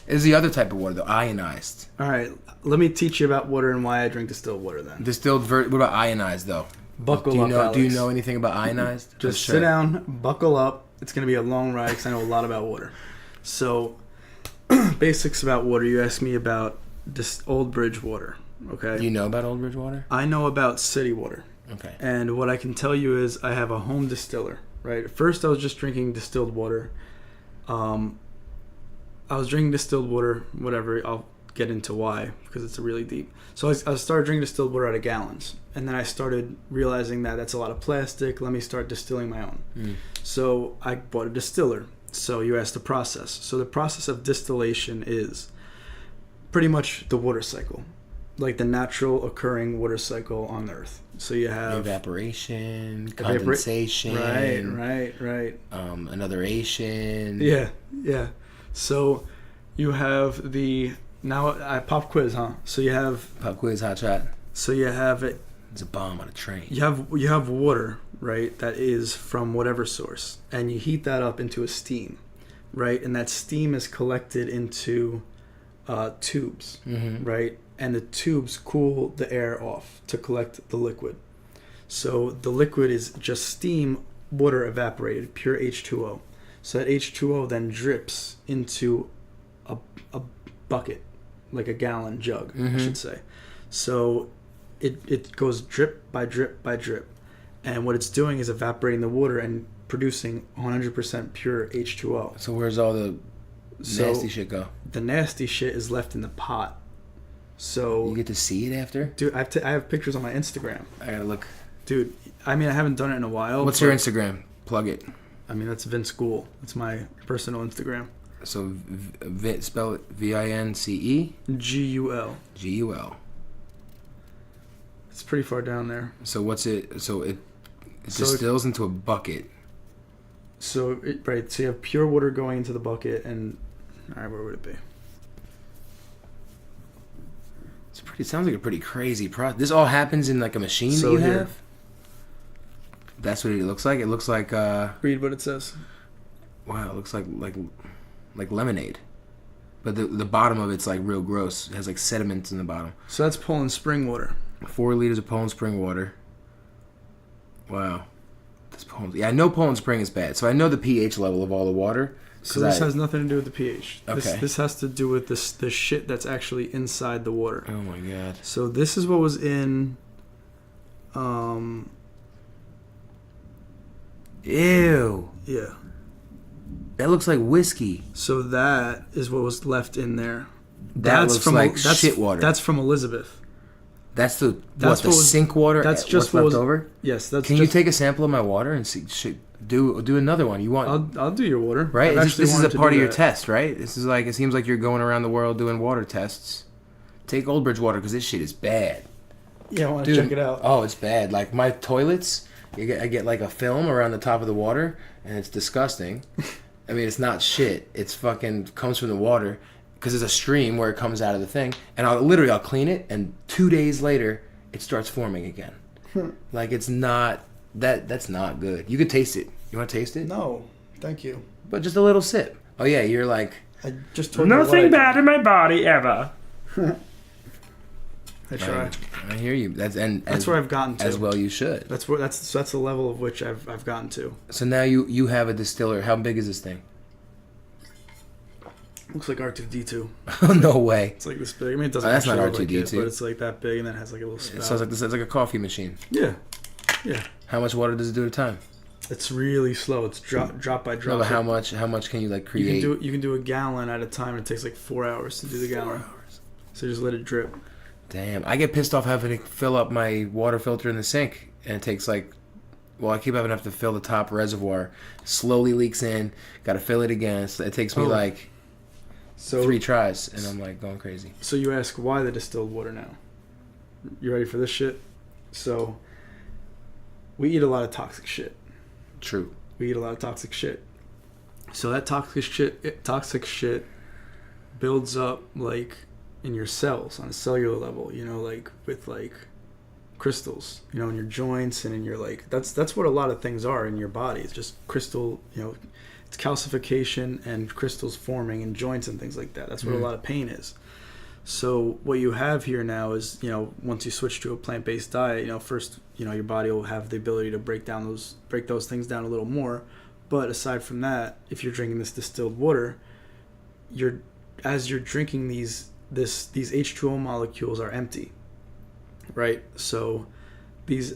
is the other type of water, the ionized. All right, let me teach you about water and why I drink distilled water. Then what about ionized though? Buckle up, Alex. Do you know anything about ionized? Just sit down, buckle up. It's going to be a long ride because I know a lot about water. So, basics about water. You asked me about this Old Bridge water. Okay. You know about Old Bridge water? I know about city water. Okay. And what I can tell you is I have a home distiller. Right. At first, I was just drinking distilled water. I was drinking distilled water. Whatever. I'll get into why because it's really deep. So I started drinking distilled water out of gallons, and then I started realizing that that's a lot of plastic. Let me start distilling my own. So I bought a distiller. So you asked the process. So the process of distillation is pretty much the water cycle, like the natural occurring water cycle on Earth. So you have evaporation, condensation, right, another Asian. Yeah. So you have now pop quiz, huh? So you have pop quiz, hot shot. So you have it. It's a bomb on a train. You have water, right? That is from whatever source, and you heat that up into a steam, right? And that steam is collected into tubes, right? And the tubes cool the air off to collect the liquid. So the liquid is just steam, water evaporated, pure H2O. So that H2O then drips into a bucket, like a gallon jug, I should say. So it goes drip by drip by drip. And what it's doing is evaporating the water and producing 100% pure H2O. So where's all the nasty shit go? The nasty shit is left in the pot. So you get to see it after? Dude, I have pictures on my Instagram. I gotta look. Dude, I mean, I haven't done it in a while. What's your Instagram? Plug it. I mean, that's Vince School. That's my personal Instagram. So spell it VINCE? GUL. GUL. It's pretty far down there. So what's it? So it distills into a bucket. So so you have pure water going into the bucket, and all right, where would it be? It sounds like a pretty crazy process. This all happens in like a machine that you have? That's what it looks like? It looks like... Read what it says. Wow, it looks like lemonade. But the bottom of it's like real gross. It has like sediments in the bottom. So that's Poland spring water. 4 liters of Poland spring water. Wow. I know Poland spring is bad. So I know the pH level of all the water. So this has nothing to do with the pH. Okay. This has to do with the shit that's actually inside the water. Oh my god. So this is what was in Ew. Yeah. That looks like whiskey. So that is what was left in there. That looks like shit water. That's from Elizabeth. That's the sink water. That's just what's left over. Yes, that's. Can you take a sample of my water and see? Do another one. You want? I'll do your water. Right. This is a part of your test, right? This is like it seems like you're going around the world doing water tests. Take Old Bridge water because this shit is bad. Yeah, I want to check it out. Oh, it's bad. Like my toilets, I get like a film around the top of the water, and it's disgusting. I mean, it's not shit. It's fucking comes from the water because there's a stream where it comes out of the thing, and I'll clean it, and 2 days later it starts forming again. Like it's not that's not good. You could taste it. You want to taste it? No, thank you. But just a little sip. Oh yeah, you're like I just told nothing bad in my body ever. I try. I hear you. That's where I've gotten to. As well, you should. That's the level of which I've gotten to. So now you have a distiller. How big is this thing? Looks like R2D2. Oh no way! It's like this big. I mean, it doesn't. That's not R2D2, R2D2, but it's like that big, and then it has like a little spout. It sounds like this. It's like a coffee machine. Yeah. How much water does it do at a time? It's really slow. It's drop by drop. No, but how much can you like create? You can do a gallon at a time. And it takes like 4 hours to do the gallon. 4 hours. So just let it drip. Damn, I get pissed off having to fill up my water filter in the sink, and it takes I keep having to have to fill the top reservoir. Slowly leaks in. Got to fill it again. So it takes me 3 tries, and I'm like going crazy. So you ask why the distilled water now? You ready for this shit? So we eat a lot of toxic shit. True. We eat a lot of toxic shit. So that toxic shit builds up like in your cells on a cellular level, like with like crystals, in your joints and in your that's what a lot of things are in your body. It's just crystal, it's calcification and crystals forming in joints and things like that. That's what a lot of pain is. So what you have here now is, once you switch to a plant-based diet, first, your body will have the ability to break those things down a little more. But aside from that, if you're drinking this distilled water, as you're drinking these H2O molecules are empty, right? So these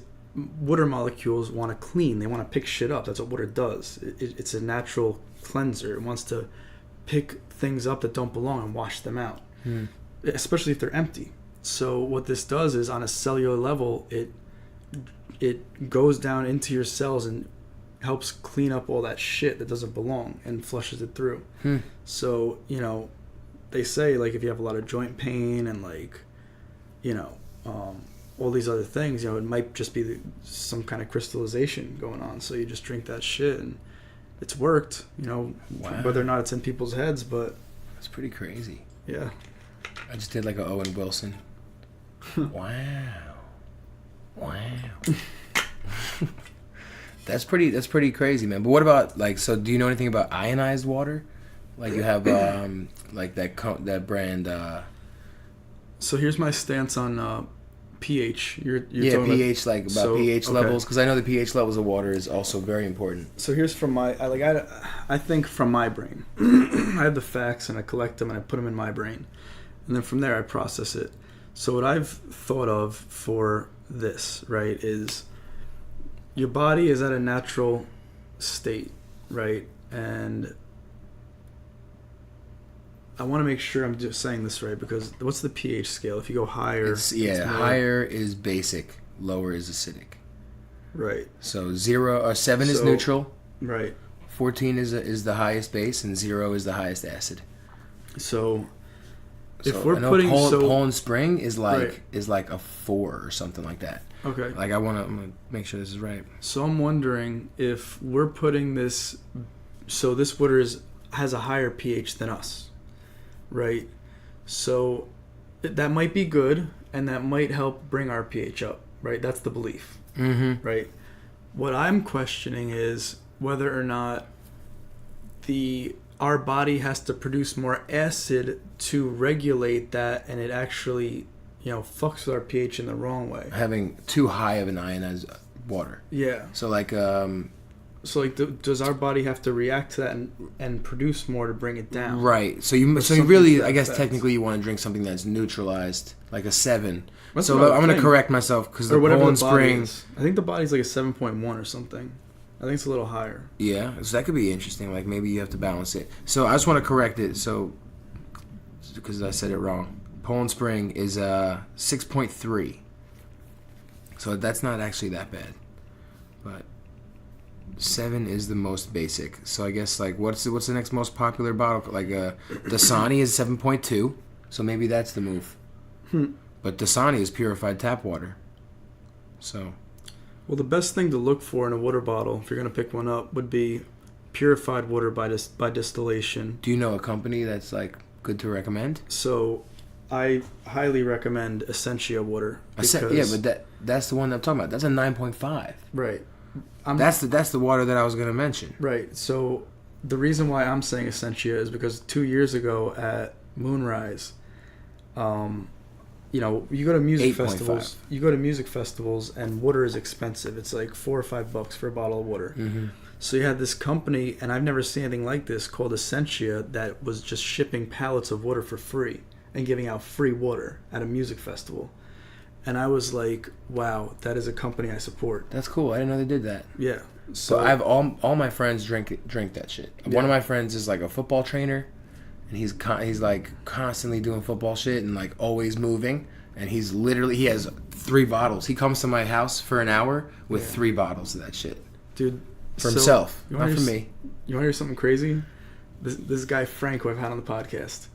water molecules want to clean. They want to pick shit up. That's what water does. It's a natural cleanser. It wants to pick things up that don't belong and wash them out, especially if they're empty. So what this does is on a cellular level, it goes down into your cells and helps clean up all that shit that doesn't belong and flushes it through. So, they say if you have a lot of joint pain and all these other things, it might just be some kind of crystallization going on. So you just drink that shit and it's worked, Wow. whether or not it's in people's heads, but it's pretty crazy. Yeah. I just did like a Owen Wilson. Wow. That's pretty crazy, man. But what about so do you know anything about ionized water? Like you have that brand. So here's my stance on pH. You're talking pH about pH levels, because I know the pH levels of water is also very important. So here's from I think from my brain. I have the facts and I collect them and I put them in my brain, and then from there I process it. So what I've thought of for this, right, is your body is at a natural state, right, and I want to make sure I'm just saying this right, because what's the pH scale? If you go higher... higher is basic, lower is acidic. Right. So 7 is neutral. Right. 14 is the highest base, and 0 is the highest acid. So if we're I know putting Poland Spring is Right. like a 4 or something like that. Okay. Like I'm gonna make sure this is right. So I'm wondering if we're putting this. So this water has a higher pH than us, right? So that might be good, and that might help bring our pH up, right? That's the belief, right? What I'm questioning is whether or not our body has to produce more acid to regulate that, and it actually, fucks with our pH in the wrong way. Having too high of an ionized water. Yeah. So like does our body have to react to that and produce more to bring it down? Right. So you really, I guess technically you want to drink something that's neutralized, like a 7. That's so what I'm going to correct myself because the Poland Spring. I think the body's like a 7.1 or something. I think it's a little higher. Yeah, so that could be interesting. Like maybe you have to balance it. So I just want to correct it. So because I said it wrong, Poland Spring is 6.3. So that's not actually that bad, but 7 is the most basic. So I guess like what's the next most popular bottle? Like Dasani is 7.2. So maybe that's the move. But Dasani is purified tap water. So. Well, the best thing to look for in a water bottle, if you're going to pick one up, would be purified water by distillation. Do you know a company that's like good to recommend? So, I highly recommend Essentia water. Yeah, but that's the one I'm talking about. That's a 9.5. Right. That's the water that I was going to mention. Right. So the reason why I'm saying Essentia is because 2 years ago at Moonrise, you go to music 8.5. festivals. You go to music festivals, and water is expensive. It's like $4 or $5 for a bottle of water. Mm-hmm. So you had this company, and I've never seen anything like this, called Essentia, that was just shipping pallets of water for free and giving out free water at a music festival. And I was like, wow, that is a company I support. That's cool. I didn't know they did that. Yeah. So I have all my friends drink that shit. Yeah. One of my friends is like a football trainer, and he's like constantly doing football shit and like always moving. And he has 3 bottles. He comes to my house for an hour with 3 bottles of that shit. Dude. For himself, not for me. You want to hear something crazy? This guy, Frank, who I've had on the podcast,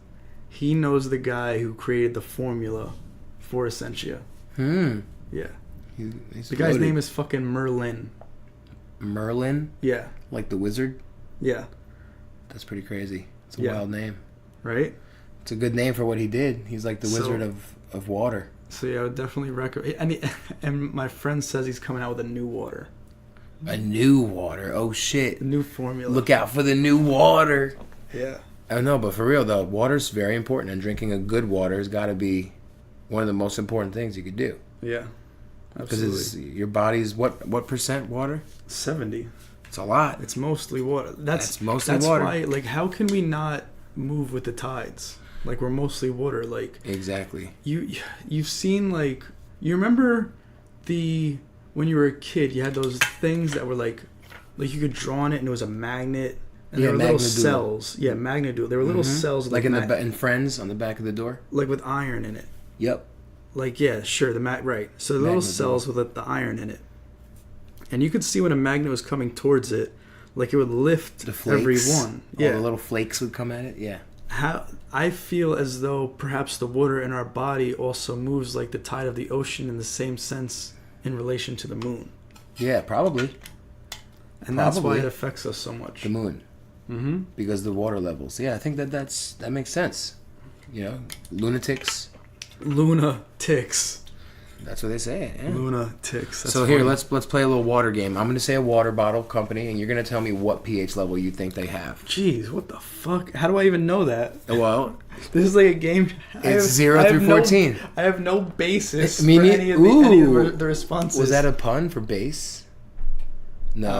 he knows the guy who created the formula for Essentia. Yeah. The guy's name is fucking Merlin. Merlin? Yeah. Like the wizard? Yeah. That's pretty crazy. It's a wild name. Right? It's a good name for what he did. He's like the wizard of water. So yeah, I would definitely recommend. And my friend says he's coming out with a new water. A new water? Oh shit. A new formula. Look out for the new water. Yeah. I know, but for real though, water's very important, and drinking a good water has got to be one of the most important things you could do. Yeah. Absolutely. Because your body's what percent water? 70. It's a lot. It's mostly water. That's mostly that's water. Why, like, how can we not move with the tides? Like, we're mostly water. Like, exactly. You've seen, like, you remember when you were a kid, you had those things that were like you could draw on it and it was a magnet. And there were little cells. Yeah, Magnaduel. There were little cells. Like in Friends on the back of the door? Like with iron in it. Yep. Like, yeah, sure. Right. So the little cells with the iron in it. And you could see when a magnet was coming towards it, like it would lift every one. Yeah. All the little flakes would come at it. Yeah. I feel as though perhaps the water in our body also moves like the tide of the ocean in the same sense in relation to the moon. Yeah, probably. And that's why it affects us so much. The moon. Mm-hmm. Because the water levels. Yeah, I think that makes sense. Lunatics. That's what they say. Yeah. Lunatics. That's so funny. here, let's play a little water game. I'm going to say a water bottle company, and you're going to tell me what pH level you think they have. Jeez, what the fuck? How do I even know that? Well, this is like a game. It's 0 through 14. I have no basis for any of the responses. Was that a pun for base? No,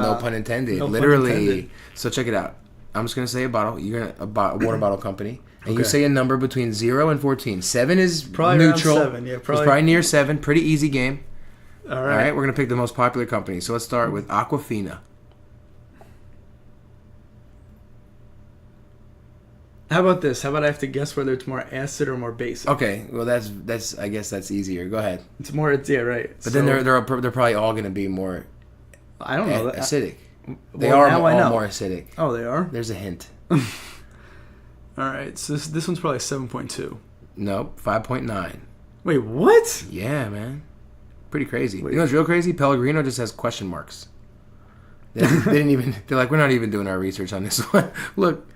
no pun intended. No Literally. pun intended. So check it out. I'm just going to say a bottle. You're a water bottle company. And you say a number between 0 and 14. 7 is probably neutral. Around 7. Yeah, It's probably near 7. Pretty easy game. All right. We're going to pick the most popular company. So let's start with Aquafina. How about this? How about I have to guess whether it's more acid or more basic? Okay, well that's I guess that's easier. Go ahead. Yeah, right. But then they're probably all going to be more I don't know. Acidic. They Well, are now all I know. more acidic. Oh, they are? There's a hint. All right, so this one's probably 7.2. Nope, 5.9. Wait, what? Yeah, man. Pretty crazy. Wait. You know what's real crazy? Pellegrino just has question marks. They didn't even. They're like, we're not even doing our research on this one. Look,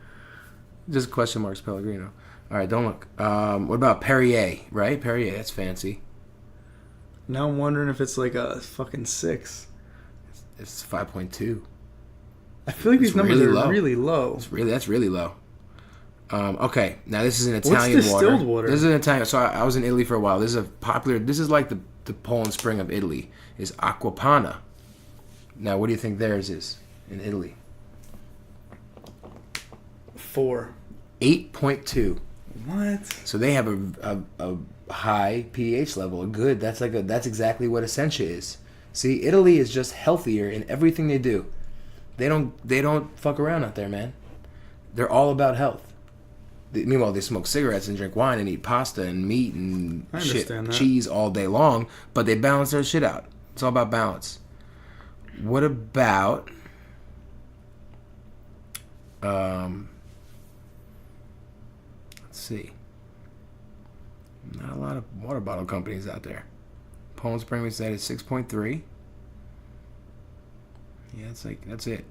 just question marks Pellegrino. All right, don't look. What about Perrier? Right, Perrier. That's fancy. Now I'm wondering if it's like a fucking 6. It's 5.2. I feel like these numbers really are low. really low. That's really low. Okay, now this is an Italian What's distilled water? This is an Italian. So I was in Italy for a while. This is a popular. This is like the Poland Spring of Italy. Is Aquapana. Now, what do you think theirs is in Italy? 4. 8.2. What? So they have a high pH level. A good. That's exactly what Essentia is. See, Italy is just healthier in everything they do. They don't fuck around out there, man. They're all about health. Meanwhile, they smoke cigarettes and drink wine and eat pasta and meat and cheese all day long, but they balance their shit out. It's all about balance. What about let's see. Not a lot of water bottle companies out there. Poland Spring, we said, is 6.3. Yeah, that's it.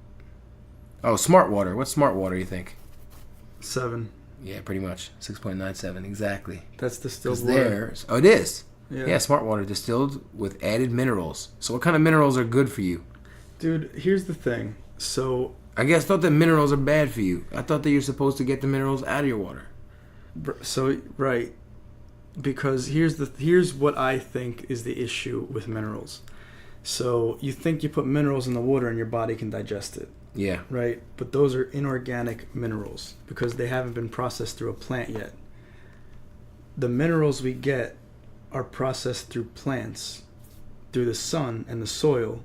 Oh, Smart Water. What's Smart Water, you think? 7. Yeah, pretty much. 6.97, exactly. That's distilled water. Oh, it is? Yeah, Smart Water distilled with added minerals. So what kind of minerals are good for you? Dude, here's the thing. So I thought that minerals are bad for you. I thought that you're supposed to get the minerals out of your water. Right. Because here's what I think is the issue with minerals. So you think you put minerals in the water and your body can digest it. Yeah. Right? But those are inorganic minerals because they haven't been processed through a plant yet. The minerals we get are processed through plants, through the sun and the soil,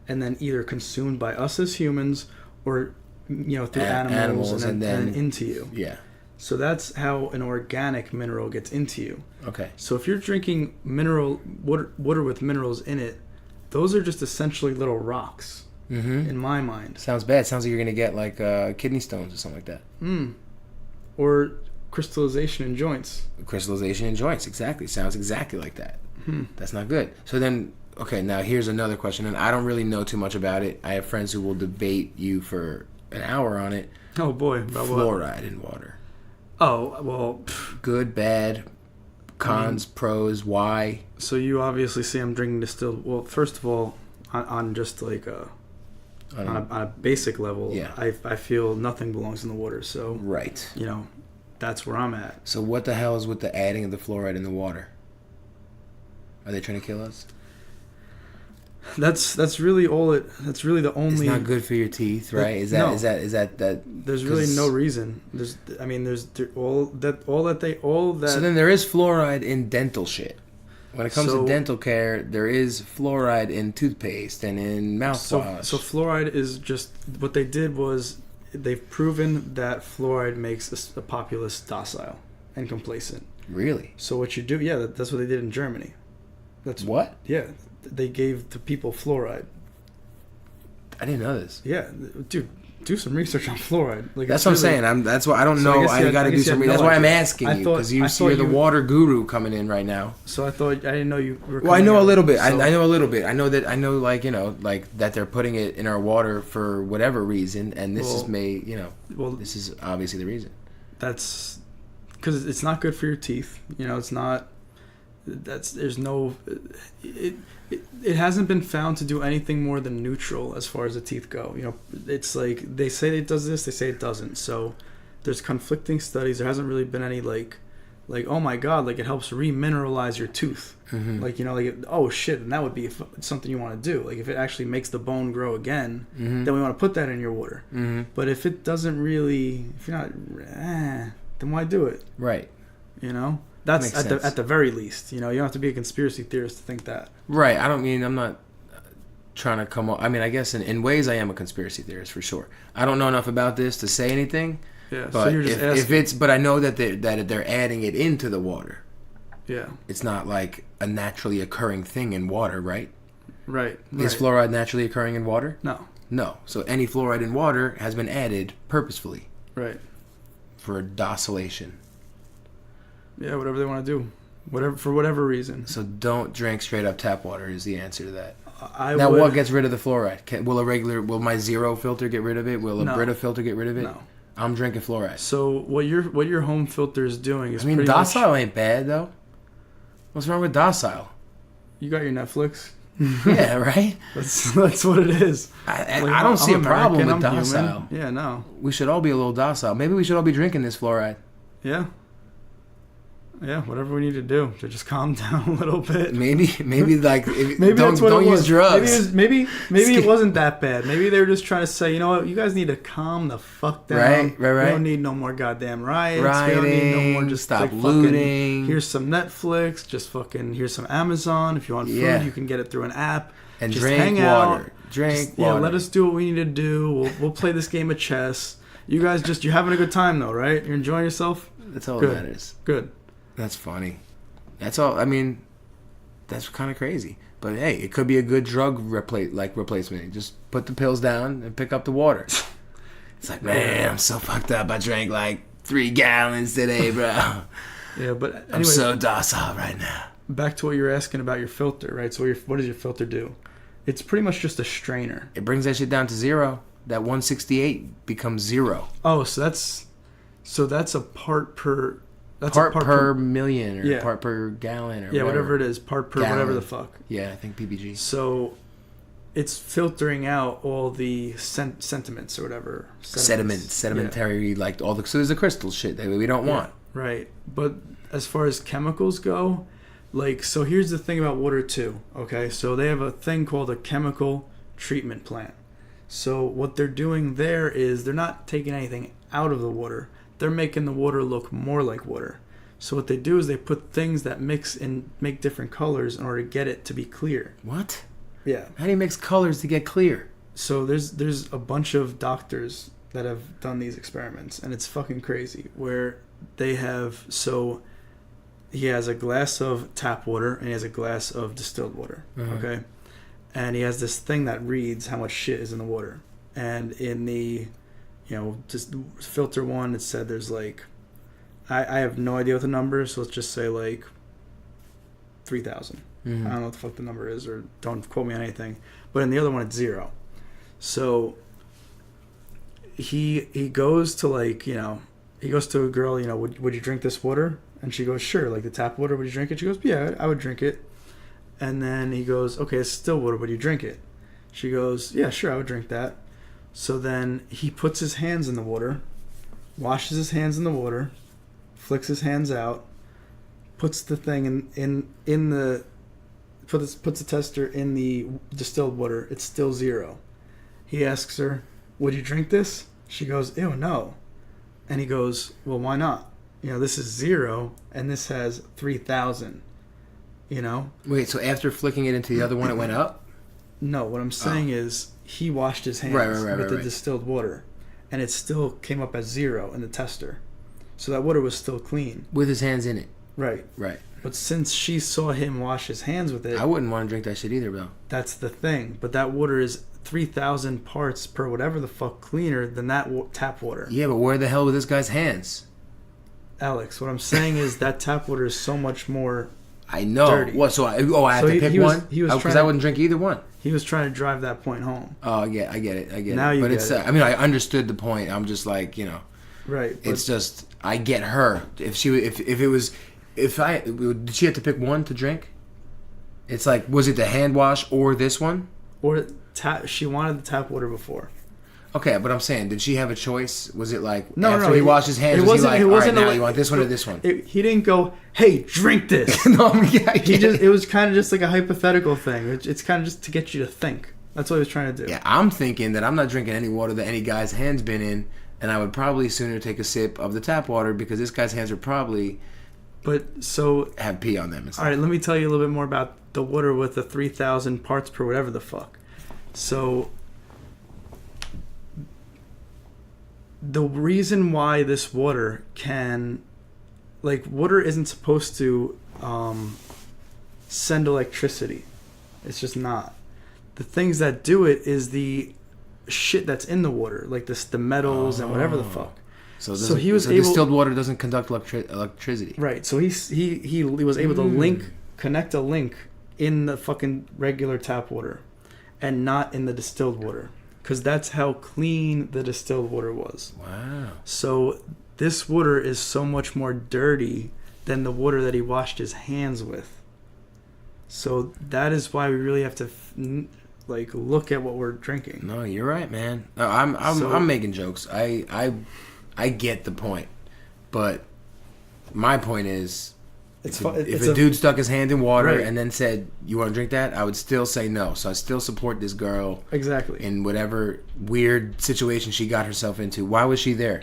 and then either consumed by us as humans or through animals and then into you. Yeah. So that's how an organic mineral gets into you. Okay. So if you're drinking water with minerals in it, those are just essentially little rocks. Mm-hmm. In my mind. Sounds bad. Sounds like you're going to get like kidney stones or something like that. Or crystallization in joints. Crystallization in joints, exactly. Sounds exactly like that. That's not good. So then, okay, now here's another question, and I don't really know too much about it. I have friends who will debate you for an hour on it. Oh boy. About Fluoride in water. Oh, well. Good, bad, cons, pros, why? So you obviously see I'm drinking distilled. Well, first of all, on just like on a basic level, yeah. I feel nothing belongs in the water. So right, that's where I'm at. So what the hell is with the adding of the fluoride in the water? Are they trying to kill us? That's really all it. That's really the only. It's not good for your teeth, right? Is that? There's really no reason. So then there is fluoride in dental shit. When it comes to dental care, there is fluoride in toothpaste and in mouthwash. So fluoride is just what they did was they've proven that fluoride makes a populace docile and complacent. Really? So what you do, that's what they did in Germany. That's what? Yeah, they gave the people fluoride. I didn't know this. Yeah, dude. Do some research on fluoride. Like, that's what I'm saying. That's why I don't know. I got to do some research. That's why I'm asking you, because you're the water guru coming in right now. So I didn't know you were. Well, I know a little bit. I know a little bit. I know that they're putting it in our water for whatever reason, and this this is obviously the reason. That's because it's not good for your teeth. It's not. It hasn't been found to do anything more than neutral as far as the teeth go. It's like they say it does this, they say it doesn't. So there's conflicting studies. There hasn't really been any like oh my god, like it helps remineralize your tooth. Mm-hmm. Oh shit, and that would be something you want to do. Like if it actually makes the bone grow again, mm-hmm. then we want to put that in your water. Mm-hmm. But if it doesn't really, if you're not, then why do it? Right. That's at the very least. You don't have to be a conspiracy theorist to think that. Right. I'm not trying to come up. I mean, I guess in ways I am a conspiracy theorist for sure. I don't know enough about this to say anything. Yeah. But So you're just asking. but I know that they're adding it into the water. Yeah. It's not like a naturally occurring thing in water, right? Right. Is fluoride naturally occurring in water? No. No. So any fluoride in water has been added purposefully. Right. for docilation. Yeah, whatever they want to do. For whatever reason. So don't drink straight up tap water is the answer to that. What What gets rid of the fluoride? Will my zero filter get rid of it? Will a Brita filter get rid of it? No. I'm drinking fluoride. So what your home filter is doing is pretty docile much, ain't bad though. What's wrong with docile? You got your Netflix? Yeah, right? That's what it is. I don't see a problem with docile. Human. Yeah, no. We should all be a little docile. Maybe we should all be drinking this fluoride. Yeah. Yeah, whatever we need to do to just calm down a little bit. Maybe like maybe don't use drugs. Maybe it wasn't that bad. Maybe they were just trying to say, you know what, you guys need to calm the fuck down. Right. We don't need no more goddamn riots. Rioting, we don't need no more just stop like looting. Fucking, here's some Netflix. Just fucking here's some Amazon. If you want food, you can get it through an app. And just drink hang water. Out. Drink water. Yeah, let us do what we need to do. We'll play this game of chess. You guys you're having a good time though, right? You're enjoying yourself. That's all that matters. Good. That's funny. That's all. I mean, that's kind of crazy. But hey, it could be a good drug replacement. Just put the pills down and pick up the water. It's like, man, I'm so fucked up. I drank like 3 gallons today, bro. Yeah, but anyways, I'm so docile right now. Back to what you were asking about your filter, right? So what does your filter do? It's pretty much just a strainer. It brings that shit down to 0. That 168 becomes 0. Oh, so that's a part per... That's part per million or part per gallon or whatever it is, part per gallon. Whatever the fuck. Yeah, I think ppg. So it's filtering out all the sentiments or whatever. Sedimentary, like all the... So there's the crystal shit that we don't want. Right. But as far as chemicals go, like, so here's the thing about water too, okay? So they have a thing called a chemical treatment plant. So what they're doing there is they're not taking anything out of the water. They're making the water look more like water. So what they do is they put things that mix and make different colors in order to get it to be clear. What? Yeah. How do you mix colors to get clear? So there's a bunch of doctors that have done these experiments, and it's fucking crazy, where they have... So he has a glass of tap water and he has a glass of distilled water, okay? And he has this thing that reads how much shit is in the water. And in the... just filter one, it said there's like, I have no idea what the number is, so let's just say like 3,000. I don't know what the fuck the number is, or don't quote me on anything. But in the other one, it's 0. So he goes to like, he goes to a girl, would you drink this water? And she goes, sure, like the tap water, would you drink it? She goes, yeah, I would drink it. And then he goes, okay, it's still water, would you drink it? She goes, yeah, sure, I would drink that. So then he puts his hands in the water, washes his hands in the water, flicks his hands out, puts the thing puts the tester in the distilled water. It's still 0. He asks her, would you drink this? She goes, ew, no. And he goes, well, why not? This is 0 and this has 3,000, Wait, so after flicking it into the other one, it went up? No, what I'm saying is he washed his hands with the distilled water, and it still came up as 0 in the tester. So that water was still clean. With his hands in it. Right. Right. But since she saw him wash his hands with it... I wouldn't want to drink that shit either, bro. That's the thing. But that water is 3,000 parts per whatever the fuck cleaner than that tap water. Yeah, but where the hell were this guy's hands? Alex, what I'm saying is that tap water is so much more... I know. Dirty. What? So I have to pick one? Because I wouldn't drink either one. He was trying to drive that point home. Oh, yeah, I get it. Now you but get it's, it. I understood the point. I'm just like, Right. It's just, I get her. Did she have to pick one to drink? It's like, was it the hand wash or this one? Or she wanted the tap water before. Okay, but I'm saying, did she have a choice? Was it like, after he washed his hands, was he like, all right, now you want this one or this one? He didn't go, hey, drink this. It was kind of just like a hypothetical thing. It's kind of just to get you to think. That's what he was trying to do. Yeah, I'm thinking that I'm not drinking any water that any guy's hand's been in, and I would probably sooner take a sip of the tap water because this guy's hands are probably have pee on them. All right, let me tell you a little bit more about the water with the 3,000 parts per whatever the fuck. So the reason why this water water isn't supposed to send electricity. It's just not. The things that do it is the shit that's in the water, like the metals and whatever the fuck. So he was able, distilled water doesn't conduct electricity. Right. So he was able to connect a link in the fucking regular tap water, and not in the distilled water, because that's how clean the distilled water was. Wow. So this water is so much more dirty than the water that he washed his hands with. So that is why we really have to look at what we're drinking. No, you're right, man. No, I'm making jokes. I get the point, but my point is, if a dude stuck his hand in water and then said, "You want to drink that?" I would still say no. So I still support this girl in whatever weird situation she got herself into. Why was she there?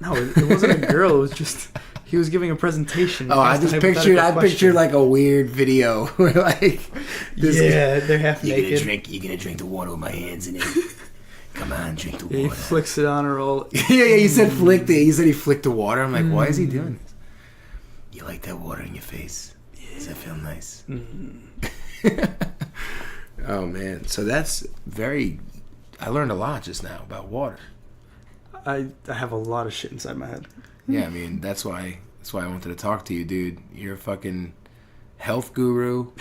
No, it wasn't a girl. It was just he was giving a presentation. Oh, I pictured like a weird video where they're half naked. You're gonna drink the water with my hands in it. Come on, drink the water. He flicks it on her all. yeah, you said flicked it. He said he flicked the water. I'm like, why is he doing this? You like that water in your face? Yeah. Does that feel nice? Oh man, so that's I learned a lot just now about water. I have a lot of shit inside my head. Yeah, I mean that's why I wanted to talk to you, dude. You're a fucking health guru.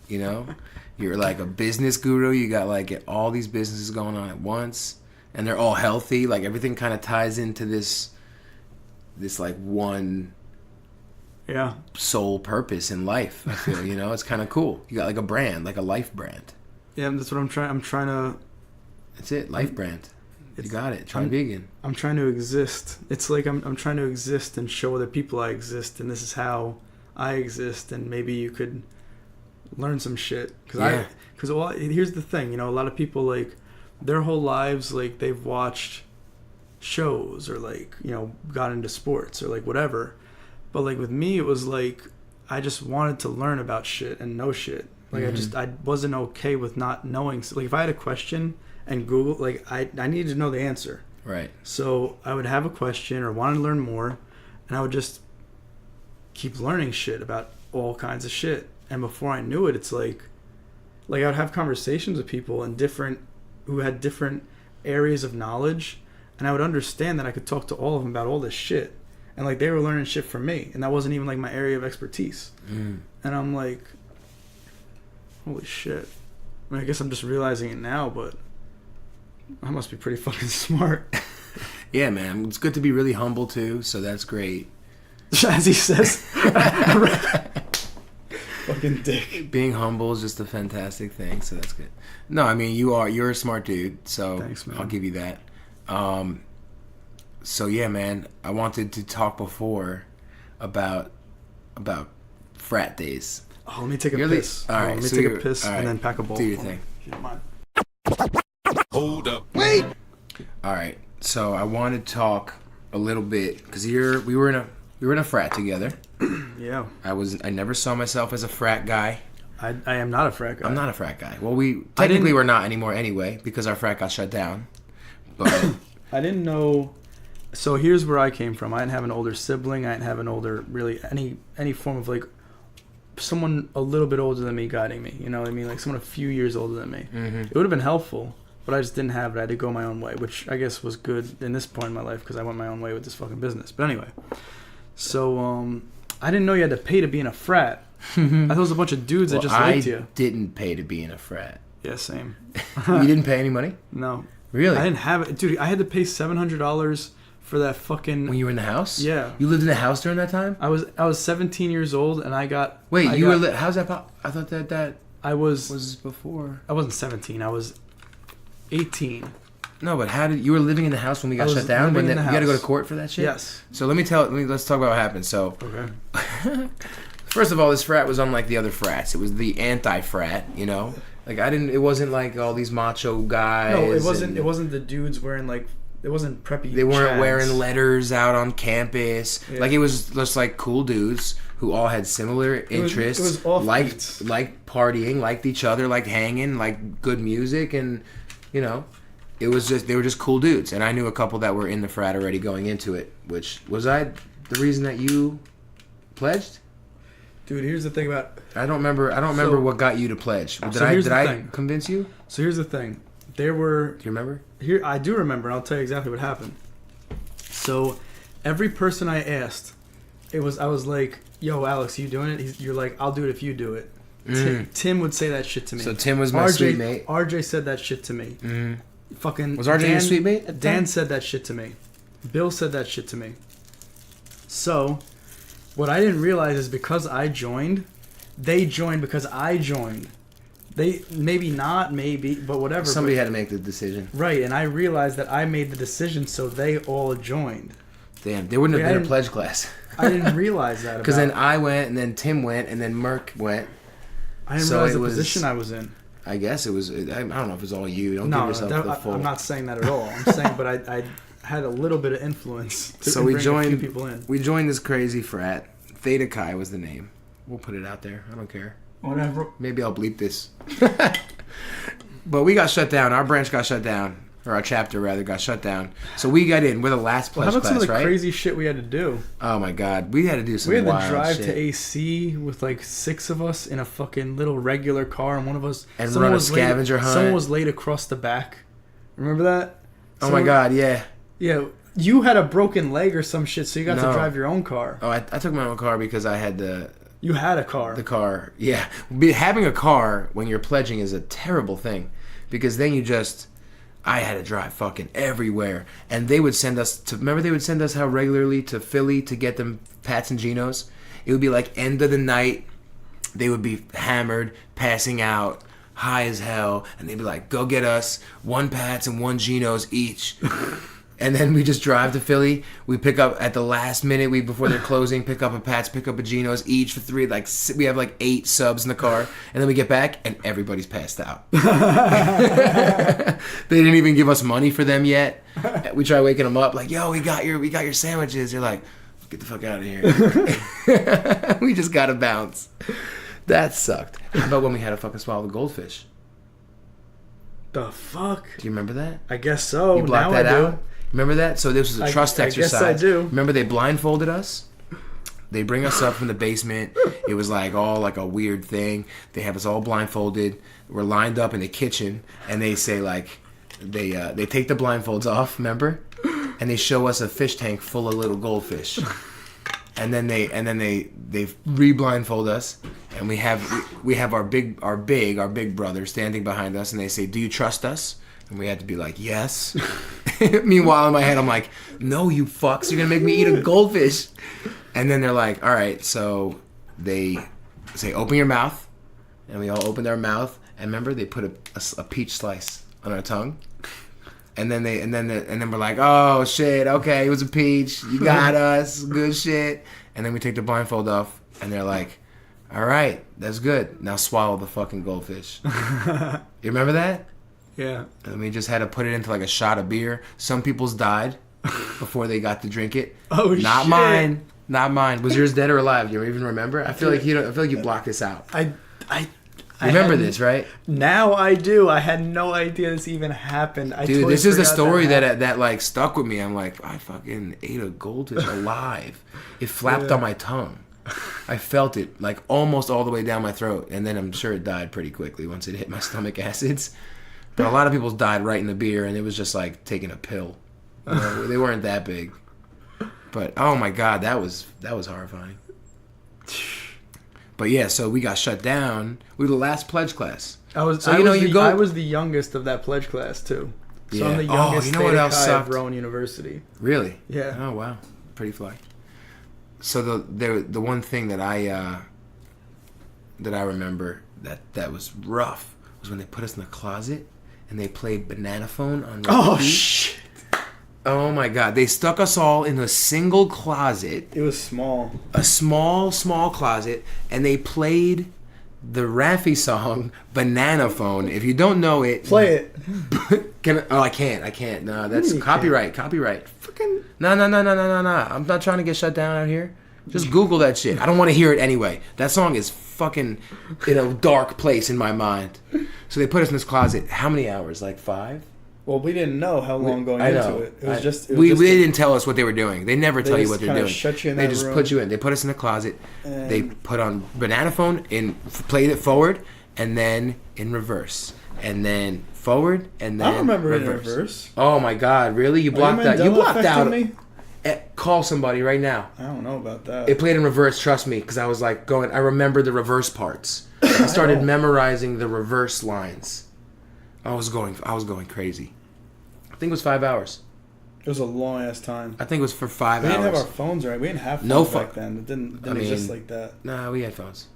You know, you're like a business guru. You got like all these businesses going on at once, and they're all healthy. Like everything kind of ties into this like one sole purpose in life. I feel, you know, it's kind of cool. You got like a brand, like a life brand. Yeah, that's what I'm trying to. That's it, life brand. You got it. Try vegan. I'm trying to exist. It's like I'm trying to exist and show other people I exist, and this is how I exist, and maybe you could learn some shit. Because here's the thing, you know, a lot of people like their whole lives like they've watched shows or like, you know, got into sports or like whatever, but like with me it was like I just wanted to learn about shit and know shit. Like I wasn't okay with not knowing. Like if I had a question and Google, like I needed to know the answer. Right. So I would have a question or want to learn more, and I would just keep learning shit about all kinds of shit. And before I knew it, it's like I would have conversations with people who had different areas of knowledge, and I would understand that I could talk to all of them about all this shit. And like they were learning shit from me, and that wasn't even like my area of expertise. And I'm like, holy shit. I mean, I guess I'm just realizing it now, but I must be pretty fucking smart. Yeah, man. It's good to be really humble too, so that's great. As he says. Fucking dick. Being humble is just a fantastic thing, so that's good. No, I mean you're a smart dude, so thanks, man. I'll give you that. So yeah, man, I wanted to talk before about frat days. Oh, let me take a piss. All right, let me take a piss and then pack a bowl. Do your thing. If you don't mind. Hold up. Wait! All right, so I want to talk a little bit because we were in a frat together. Yeah. I never saw myself as a frat guy. I am not a frat guy. I'm not a frat guy. Well, we're not anymore anyway because our frat got shut down. But I didn't know. So here's where I came from. I didn't have an older sibling. I didn't have an older, really any form of like someone a little bit older than me guiding me. You know what I mean? Like someone a few years older than me. Mm-hmm. It would have been helpful, but I just didn't have it. I had to go my own way, which I guess was good in this point in my life because I went my own way with this fucking business. But anyway, so I didn't know you had to pay to be in a frat. I thought it was a bunch of dudes that just liked you. I didn't pay to be in a frat. Yeah, same. You didn't pay any money? No. Really? I didn't have it. Dude, I had to pay $700 for that fucking... When you were in the house? Yeah. You lived in the house during that time? I was 17 years old and I got... Wait, how's that I thought that was before. I wasn't 17. I was 18. No, but you were living in the house when we got shut down? You had to go to court for that shit? Yes. So let's talk about what happened. So, okay. First of all, this frat was unlike the other frats. It was the anti-frat, you know? Like it wasn't like all these macho guys. No, it wasn't the dudes wearing like, it wasn't preppy. They weren't chads. wearing letters out on campus. Yeah. Like it was just like cool dudes who all had similar interests. It was off liked partying, liked each other, liked hanging, liked good music, and you know, they were just cool dudes. And I knew a couple that were in the frat already going into it. Which was I the reason that you pledged? Dude, here's the thing about... I don't remember what got you to pledge. Did I convince you? So here's the thing. There were... Do you remember? I do remember, and I'll tell you exactly what happened. So every person I asked, I was like, yo, Alex, you doing it? You're like, I'll do it if you do it. Tim would say that shit to me. So Tim was my sweet mate. RJ said that shit to me. Fucking was RJ your sweet mate? Dan said that shit to me. Bill said that shit to me. So, what I didn't realize is because I joined, they joined because I joined. They but whatever. Somebody had to make the decision. Right, and I realized that I made the decision, so they all joined. Damn, there wouldn't have been a pledge class. I didn't realize that. Because then I went, and then Tim went, and then Merck went. I didn't realize the position I was in. I guess it was. I don't know if it was all you. Don't give yourself the full. I'm not saying that at all. I'm saying, but I had a little bit of influence. So we joined. A few people in. We joined this crazy frat. Theta Chi was the name. We'll put it out there. I don't care. Whatever. Maybe I'll bleep this. But we got shut down. Our branch got shut down. Or our chapter, rather, got shut down. So we got in. We're the last pledge class, right? How about some of the crazy shit we had to do? Oh, my God. We had to do some wild shit. We had to drive to AC with, like, 6 of us in a fucking little regular car, and one of us... And run a scavenger hunt. Someone was laid across the back. Remember that? Oh, my God, yeah. Yeah. You had a broken leg or some shit, so you got to drive your own car. Oh, I took my own car because I had the... You had a car. The car, yeah. Having a car when you're pledging is a terrible thing. Because then you just... I had to drive fucking everywhere. And they would send us to... Remember they would send us how regularly to Philly to get them Pats and Ginos? It would be like end of the night. They would be hammered, passing out, high as hell. And they'd be like, go get us 1 Pats and 1 Ginos each. And then we just drive to Philly. We pick up at the last minute, before they're closing, pick up a Pats, pick up a Geno's each for 3. Like we have like 8 subs in the car, and then we get back and everybody's passed out. They didn't even give us money for them yet. We try waking them up, like, yo, we got your sandwiches. They're like, get the fuck out of here. We just gotta bounce. That sucked. How about when we had to fucking swallow the goldfish? The fuck? Do you remember that? I guess so. You blocked now that out? Remember that? So this was a trust exercise. I guess I do. Remember they blindfolded us? They bring us up from the basement. It was like all like a weird thing. They have us all blindfolded. We're lined up in the kitchen, and they say like, they take the blindfolds off, remember? And they show us a fish tank full of little goldfish. And then they re-blindfold us, and we have our big brother standing behind us, and they say, "Do you trust us?" And we had to be like, "Yes." Meanwhile, in my head, I'm like, "No, you fucks! You're gonna make me eat a goldfish." And then they're like, "All right." So they say, "Open your mouth," and we all opened our mouth. And remember, they put a peach slice on our tongue. And then we're like, oh shit, okay, it was a peach. You got us, good shit. And then we take the blindfold off, and they're like, all right, that's good. Now swallow the fucking goldfish. You remember that? Yeah. And we just had to put it into like a shot of beer. Some people's died before they got to drink it. Oh Not shit. mine. Not mine. Was yours dead or alive? Do you even remember? I feel like you blocked this out. I remember this, right? Now I do. I had no idea this even happened. Dude, this is the story that like stuck with me. I'm like, I fucking ate a goldfish alive. It flapped on my tongue. I felt it like almost all the way down my throat, and then I'm sure it died pretty quickly once it hit my stomach acids. But a lot of people died right in the beer, and it was just like taking a pill. You know, they weren't that big. But oh my god, that was horrifying. But yeah, so we got shut down. We were the last pledge class. I was the youngest of that pledge class too. So yeah. I'm the youngest what else sucked? of Rowan University. Really? Yeah. Oh wow, pretty fly. So the one thing that I remember that was rough was when they put us in the closet and they played Banana Phone on repeat. Oh shit. Oh my god, they stuck us all in a single closet. It was small. A small closet, and they played the Raffi song Banana Phone. If you don't know it, play it. I can't. No, that's copyright. Fucking no. I'm not trying to get shut down out here. Just Google that shit. I don't want to hear it anyway. That song is fucking in a dark place in my mind. So they put us in this closet. How many hours? Like 5? Well, we didn't know how long going into it. It was just. They didn't tell us what they were doing. They never tell you what they're doing. Shut you in they that just room. put you in. They put us in the closet. They put on Banana Phone played it forward and then in reverse and then forward and then. I remember reverse. In reverse. Oh my god! Really? You blocked out. You blocked out. Me? Call somebody right now. I don't know about that. It played in reverse, trust me, because I was like going, I remember the reverse parts. I started memorizing the reverse lines. I was going crazy. I think it was 5 hours. It was a long ass time. I think it was for 5 hours. We didn't have our phones, right? We didn't have phones back then. It didn't exist like that. Nah, we had phones.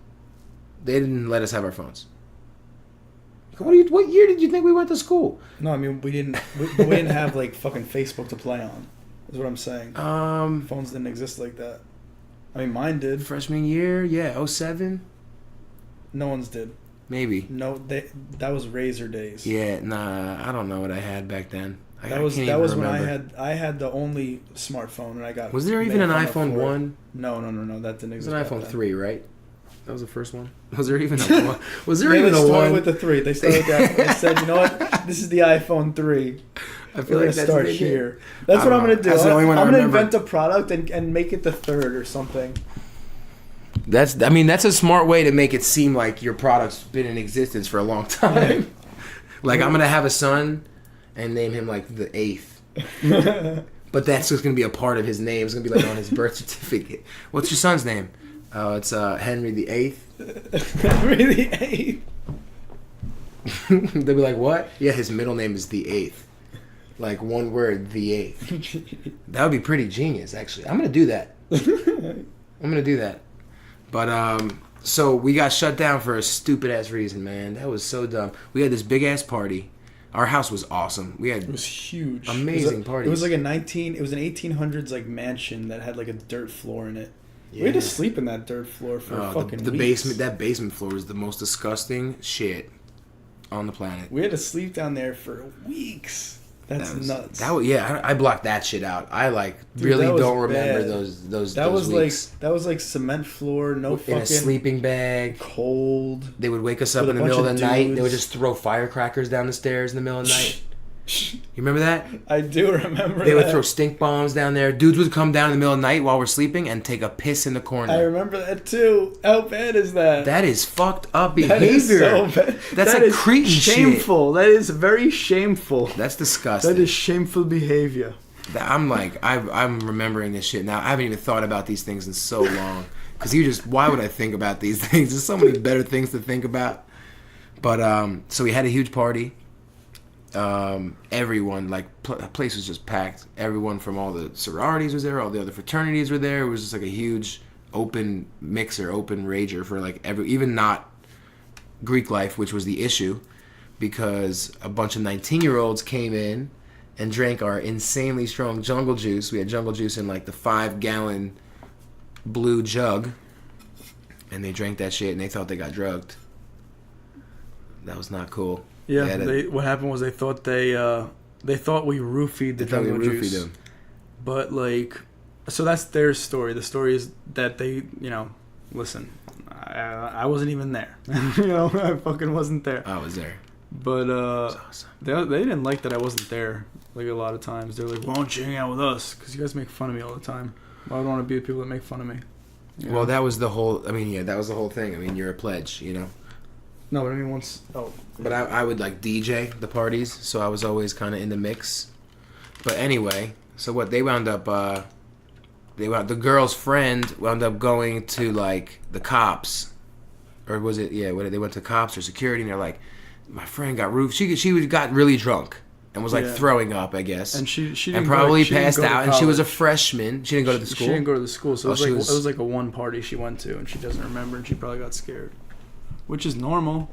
They didn't let us have our phones. What year did you think we went to school? No, I mean we didn't have like fucking Facebook to play on. Is what I'm saying. Phones didn't exist like that. I mean, mine did. Freshman year, yeah, 07? No one's did. Maybe. No, that was Razor days. Yeah, nah, I don't know what I had back then. That was when I had the only smartphone and I got. Was there even an iPhone 1? No, that didn't exist. It was an iPhone 3, right? That was the first one. Was there even a 1? Was there even a 1? They started with the 3. They started with that. They said, you know what? This is the iPhone 3. I feel like that's start here. That's what I'm gonna do. I'm gonna invent a product and make it the 3rd or something. That's a smart way to make it seem like your product's been in existence for a long time. Like I'm gonna have a son and name him like the 8th. But that's just gonna be a part of his name. It's gonna be like on his birth certificate. What's your son's name? Oh, it's Henry the 8th. Henry the 8th. They'll be like, what? Yeah, his middle name is the 8th. Like one word, the 8th. That would be pretty genius, actually. I'm gonna do that. But so we got shut down for a stupid ass reason, man. That was so dumb. We had this big ass party. Our house was awesome. It was huge. Amazing parties. It was like an 1800s like mansion that had like a dirt floor in it. Yeah. We had to sleep in that dirt floor for fucking weeks. That basement floor was the most disgusting shit on the planet. We had to sleep down there for weeks. That's nuts. I blocked that shit out. I really don't remember those weeks. That was like cement floor, no fucking in a sleeping bag, cold. They would wake us up in the middle of the night. They would just throw firecrackers down the stairs in the middle of the night. You remember that? I do remember. They would throw stink bombs down there. Dudes would come down in the middle of the night while we're sleeping and take a piss in the corner. I remember that too. How bad is that? That is fucked up behavior. That is so bad. That's like cretin shameful. Shit. That is very shameful. That's disgusting. That is shameful behavior. I'm remembering this shit now. I haven't even thought about these things in so long. Because why would I think about these things? There's so many better things to think about. But, so we had a huge party. Everyone, the place was just packed. Everyone from all the sororities was there. All the other fraternities were there. It was just like a huge open mixer, open rager for even not Greek life, which was the issue, because a bunch of 19-year-olds came in and drank our insanely strong jungle juice. We had jungle juice in the 5-gallon blue jug, and they drank that shit and they thought they got drugged. That was not cool. Yeah, what happened was they thought we roofied the jungle juice. Them. But so that's their story. The story is that they, listen, I wasn't even there. I fucking wasn't there. I was there. But awesome. they didn't like that I wasn't there. A lot of times they're like, "Why don't you hang out with us? Because you guys make fun of me all the time. I don't want to be with people that make fun of me." Well, that was the whole. That was the whole thing. You're a pledge, No, but once. Oh. But I would DJ the parties, so I was always kind of in the mix. But anyway, so what they wound up, the girl's friend wound up going to the cops, or was it? Yeah, they went to cops or security, and they're like, my friend got roofed. She got really drunk and was throwing up, I guess, and she didn't probably passed out, and she was a freshman. She didn't go to the school. She didn't go to the school, so it was like a one party she went to, and she doesn't remember, and she probably got scared. Which is normal,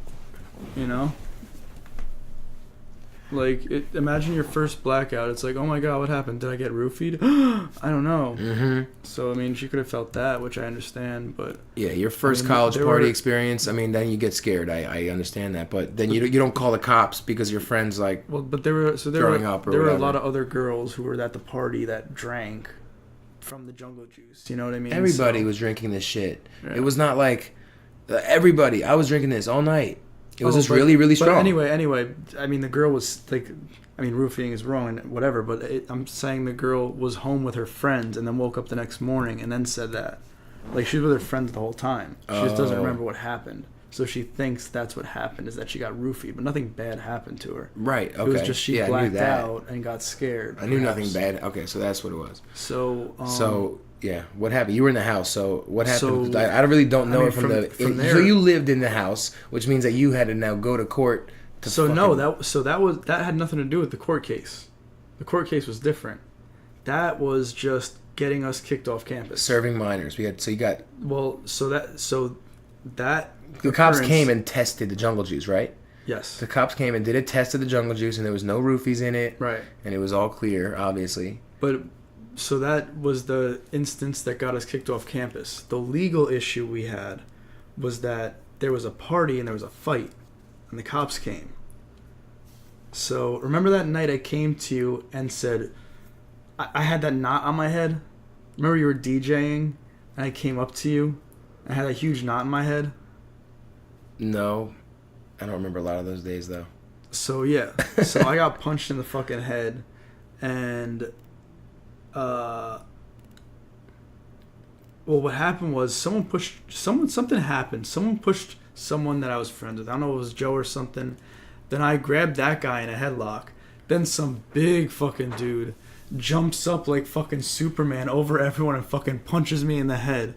imagine your first blackout. It's like, oh my god, what happened? Did I get roofied? I don't know. Mm-hmm. So, she could have felt that, which I understand, but... Yeah, your first college party experience, then you get scared. I understand that, but then you don't call the cops because your friend's Well, but there were a lot of other girls who were at the party that drank from the jungle juice, you know what I mean? Everybody was drinking this shit. Yeah. It was not everybody. I was drinking this all night. It was just really, really strong. But anyway, the girl was roofing is wrong and whatever, but I'm saying the girl was home with her friends and then woke up the next morning and then said that. She was with her friends the whole time. She just doesn't remember what happened. So she thinks that's what happened, is that she got roofied, but nothing bad happened to her. Right. Okay. It was just she I knew blacked that. out and got scared. I knew perhaps. nothing bad. Okay, so that's what it was. So Yeah, what happened? You were in the house, so what happened? So, I really don't know I mean, it from from there. So you lived in the house, which means that you had to now go to court. That had nothing to do with the court case. The court case was different. That was just getting us kicked off campus. Serving minors. The cops came and tested the jungle juice, right? Yes. The cops came and did a test of the jungle juice, and there was no roofies in it. Right. And it was all clear, obviously. But so that was the instance that got us kicked off campus. The legal issue we had was that there was a party and there was a fight, and the cops came. So remember that night I came to you and said, I had that knot on my head? Remember you were DJing and I came up to you? I had a huge knot in my head? No. I don't remember a lot of those days, though. So, yeah. So I got punched in the fucking head and... Well, what happened was something happened. Someone pushed someone that I was friends with. I don't know if it was Joe or something. Then I grabbed that guy in a headlock. Then some big fucking dude jumps up like fucking Superman over everyone and fucking punches me in the head.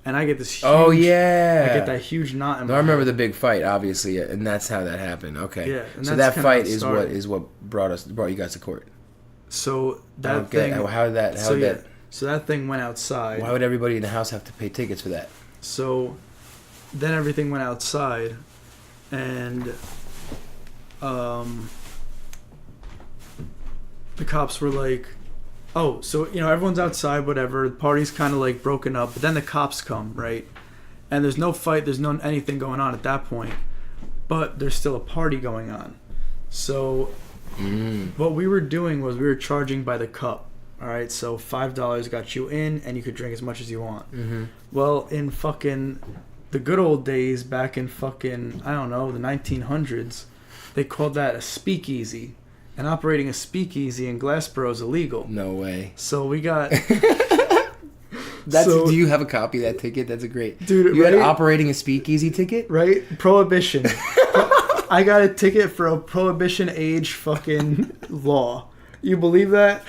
And I get this huge... Oh, yeah. I get that huge knot in my I remember head. the big fight, obviously, and that's how that happened. Okay. Yeah. And so that's that kinda how fight it is what brought you guys to court. So How did that... So that thing went outside. Why would everybody in the house have to pay tickets for that? So then everything went outside, and the cops were like, oh, so, everyone's outside, whatever. The party's kind of like broken up, but then the cops come, right? And there's no fight, there's no anything going on at that point, but there's still a party going on. So what we were doing was we were charging by the cup. All right, so $5 got you in, and you could drink as much as you want. Mm-hmm. Well, in fucking the good old days, back in fucking, I don't know, the 1900s, they called that a speakeasy. And operating a speakeasy in Glassboro is illegal. No way. So we got... Do you have a copy of that ticket? That's a great... Dude, you had operating a speakeasy ticket? Right? Prohibition. I got a ticket for a prohibition age fucking law. You believe that?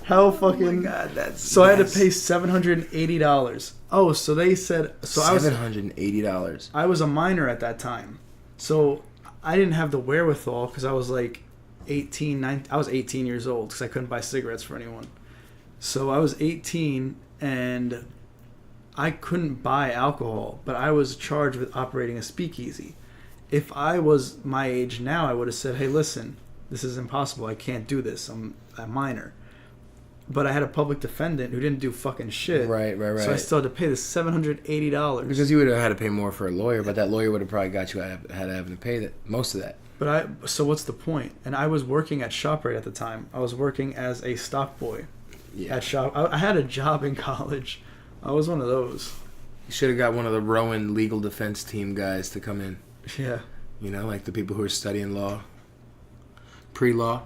How fucking... Oh my God, that's... So I had to pay $780. Oh, so they said... So $780. I was a minor at that time. So I didn't have the wherewithal because I was like 18, I was 18 years old because I couldn't buy cigarettes for anyone. So I was 18 and I couldn't buy alcohol, but I was charged with operating a speakeasy. If I was my age now, I would have said, hey, listen, this is impossible. I can't do this. I'm a minor. But I had a public defendant who didn't do fucking shit. Right. So I still had to pay this $780. Because you would have had to pay more for a lawyer, but that lawyer would have probably got you had to have to pay most of that. So what's the point? And I was working at ShopRite at the time. I was working as a stock boy at Shop. I had a job in college. I was one of those. You should have got one of the Rowan legal defense team guys to come in. Yeah. Like the people who are studying law, pre-law.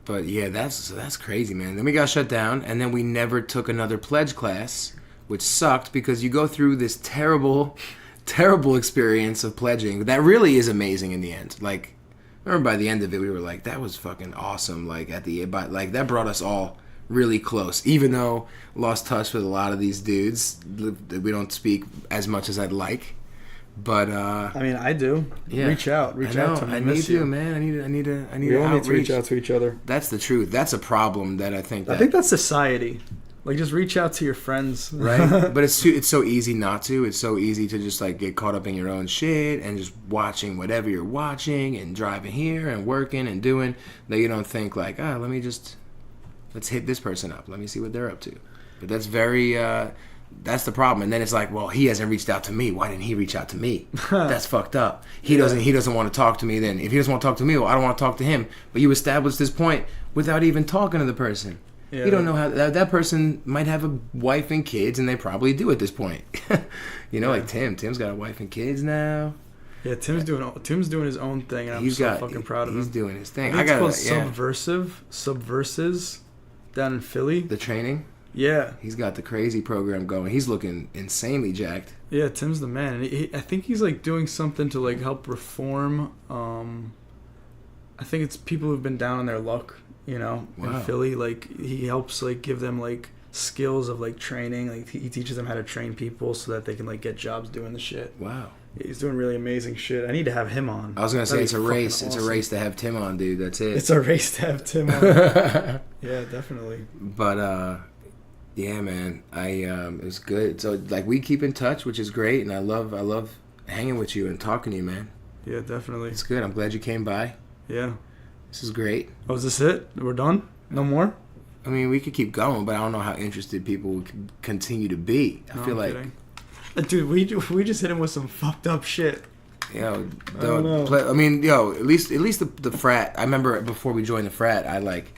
But yeah, that's crazy, man. Then we got shut down, and then we never took another pledge class, which sucked because you go through this terrible, terrible experience of pledging. That really is amazing in the end. Like, remember by the end of it, we were like, that was fucking awesome. Like that brought us all really close. Even though lost touch with a lot of these dudes, we don't speak as much as I'd like. But I mean, I do. Yeah. Reach out to me. I need to, man. I need we all need to reach out to each other. That's the truth. That's a problem that I think that's society. Like, just reach out to your friends, right? But it's so easy not to. It's so easy to just like get caught up in your own shit and just watching whatever you're watching and driving here and working and doing that you don't think like, let's hit this person up. Let me see what they're up to. But that's very. That's the problem. And then it's like, well, he hasn't reached out to me. Why didn't he reach out to me? That's fucked up. He doesn't want to talk to me then. If he doesn't want to talk to me, well, I don't want to talk to him. But you established this point without even talking to the person. Yeah. You don't know how that person might have a wife and kids, and they probably do at this point. Like Tim. Tim's got a wife and kids now. Yeah, Tim's doing his own thing, and I'm fucking proud of him. He's doing his thing. It's called Subversives down in Philly. The training? Yeah. He's got the crazy program going. He's looking insanely jacked. Yeah, Tim's the man. And I think he's like doing something to like help reform. I think it's people who've been down on their luck, you know, in Philly. Like he helps like give them like skills of like training. Like he teaches them how to train people so that they can like get jobs doing the shit. Wow. He's doing really amazing shit. I need to have him on. I was gonna say it's a race. Awesome. It's a race to have Tim on, dude. That's it. It's a race to have Tim on. Yeah, definitely. But yeah, man, it was good. So like we keep in touch, which is great, and I love hanging with you and talking to you, man. Yeah, definitely. It's good. I'm glad you came by. Yeah. This is great. Oh, is this it? We're done? No more? I mean, we could keep going, but I don't know how interested people will continue to be. I feel like, dude, we just hit him with some fucked up shit. Yo, I don't know. I mean, yo, at least the frat. I remember before we joined the frat, I like.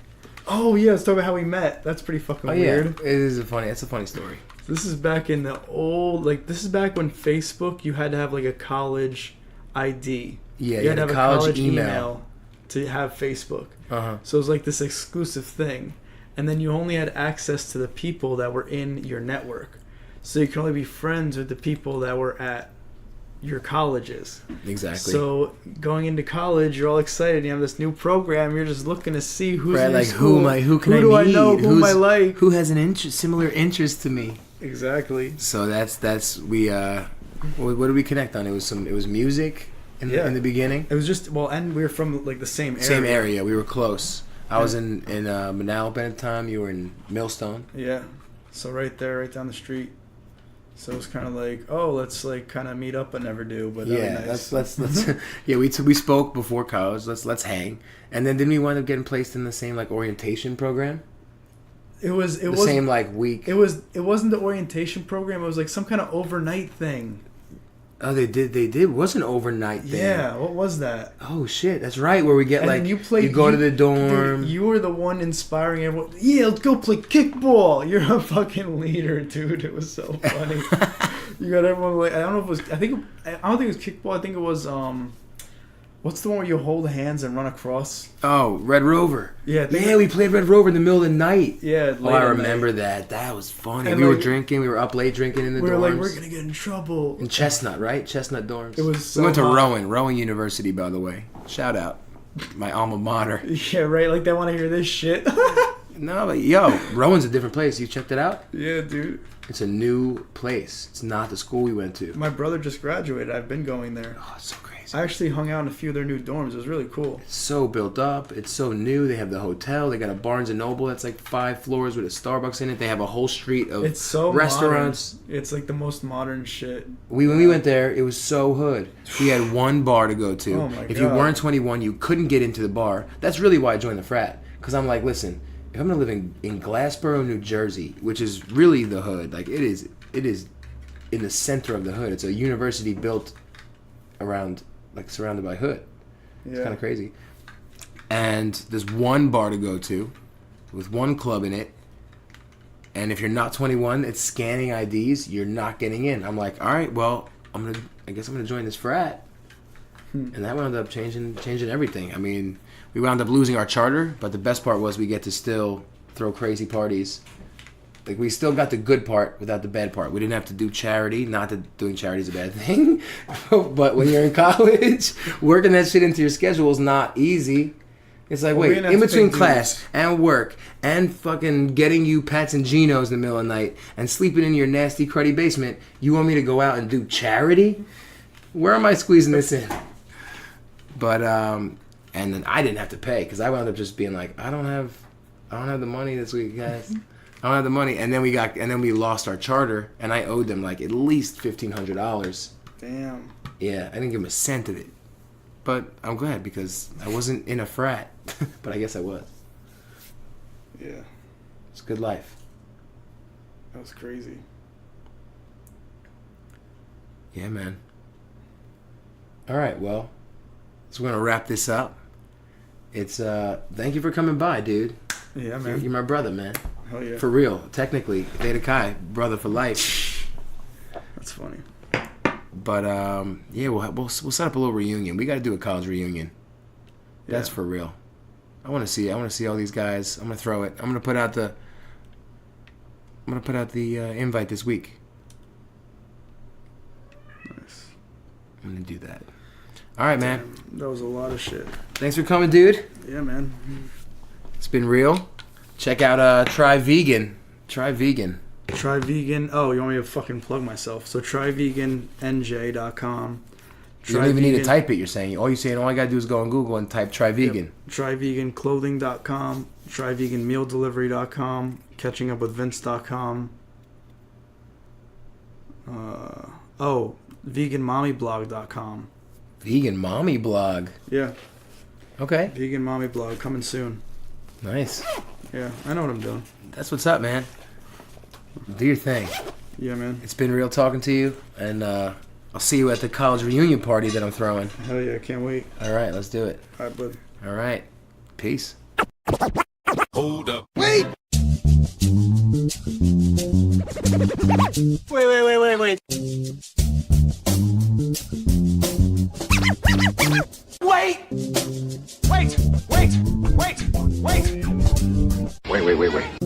Oh yeah, let's talk about how we met. That's pretty fucking weird. It is That's a funny story. This is back in the old, like this is back when Facebook, you had to have like a college ID. Yeah, you had to have a college email to have Facebook. Uh-huh. So it was like this exclusive thing. And then you only had access to the people that were in your network. So you can only be friends with the people that were at your colleges. Exactly. So going into college, you're all excited. You have this new program. You're just looking to see who's right, in your like school. who can I do meet? I know? Who am I like? Who has an similar interest to me? Exactly. So that's we. What did we connect on? It was music in the beginning. It was just and we were from like the same area. Same area. We were close. I was in Manalapan at the time. You were in Millstone. Yeah. So right there, right down the street. So it was kind of like, oh, let's like kind of meet up, but never do. But yeah, nice. let's yeah. We spoke before college. Let's hang. And then didn't we wind up getting placed in the same like orientation program? It was the same like week. It wasn't the orientation program. It was like some kind of overnight thing. Oh, they did. It was an overnight thing. Yeah, what was that? Oh shit, that's right. Where we get and like you go to the dorm. Dude, you were the one inspiring everyone. Yeah, let's go play kickball. You're a fucking leader, dude. It was so funny. You got everyone like I don't know if it was. I don't think it was kickball. I think it was what's the one where you hold hands and run across? Oh, Red Rover. Yeah. We played Red Rover in the middle of the night. Yeah. Oh, I remember that. That was funny. And we were like, drinking. We were up late drinking in the dorms. We were like, we're gonna get in trouble. In Chestnut, right? Chestnut dorms. It was. So we went to hot. Rowan University, by the way. Shout out, my alma mater. Yeah, right. Like they want to hear this shit. No, but yo, Rowan's a different place. You checked it out? Yeah, dude. It's a new place. It's not the school we went to. My brother just graduated. I've been going there. Oh, it's so crazy. I actually hung out in a few of their new dorms. It was really cool. It's so built up. It's so new. They have the hotel. They got a Barnes & Noble that's like 5 floors with a Starbucks in it. They have a whole street of restaurants. Modern. It's like the most modern shit. When we went there, it was so hood. We had one bar to go to. Oh my God. If you weren't 21, you couldn't get into the bar. That's really why I joined the frat. Because I'm like, listen, if I'm going to live in Glassboro, New Jersey, which is really the hood, like it is in the center of the hood. It's a university built around, like surrounded by hood. Yeah. It's kind of crazy. And there's one bar to go to with one club in it. And if you're not 21, it's scanning IDs. You're not getting in. I'm like, all right, well, I guess I'm gonna join this frat. And that wound up changing everything. I mean, we wound up losing our charter, but the best part was we get to still throw crazy parties. Like, we still got the good part without the bad part. We didn't have to do charity. Not that doing charity is a bad thing. But when you're in college, working that shit into your schedule is not easy. It's like, wait, in between class and work and fucking getting you Pats and Genos in the middle of the night and sleeping in your nasty, cruddy basement, you want me to go out and do charity? Where am I squeezing this in? But, and then I didn't have to pay because I wound up just being like, I don't have the money this week, guys. I don't have the money. And then we lost our charter, and I owed them like at least $1,500. Damn. Yeah, I didn't give them a cent of it. But I'm glad because I wasn't in a frat. But I guess I was. Yeah. It's a good life. That was crazy. Yeah, man. All right, well, so we're going to wrap this up. It's, thank you for coming by, dude. Yeah, man. You're my brother, man. Hell yeah. For real. Technically, Theta Chi, brother for life. That's funny. But, yeah, we'll set up a little reunion. We got to do a college reunion. That's for real. I want to see all these guys. I'm going to throw it. I'm going to put out I'm gonna put out the invite this week. Nice. I'm gonna do that. All right, man. Damn, that was a lot of shit. Thanks for coming, dude. Yeah, man. It's been real. Check out Try Vegan. Try Vegan. Try Vegan. Oh, you want me to fucking plug myself? So tryvegannj.com. You don't even need to type it. You're saying all I gotta do is go on Google and type Try Vegan. Yep. Tryveganclothing.com. Tryveganmealdelivery.com. Catchingupwithvince.com. Veganmommyblog.com. Vegan Mommy Blog. Yeah. Okay. Vegan Mommy Blog coming soon. Nice. Yeah, I know what I'm doing. That's what's up, man. Do your thing. Yeah, man. It's been real talking to you, and I'll see you at the college reunion party that I'm throwing. Hell yeah, can't wait. All right, let's do it. All right, bud. All right. Peace. Hold up. Wait! Wait! Wait!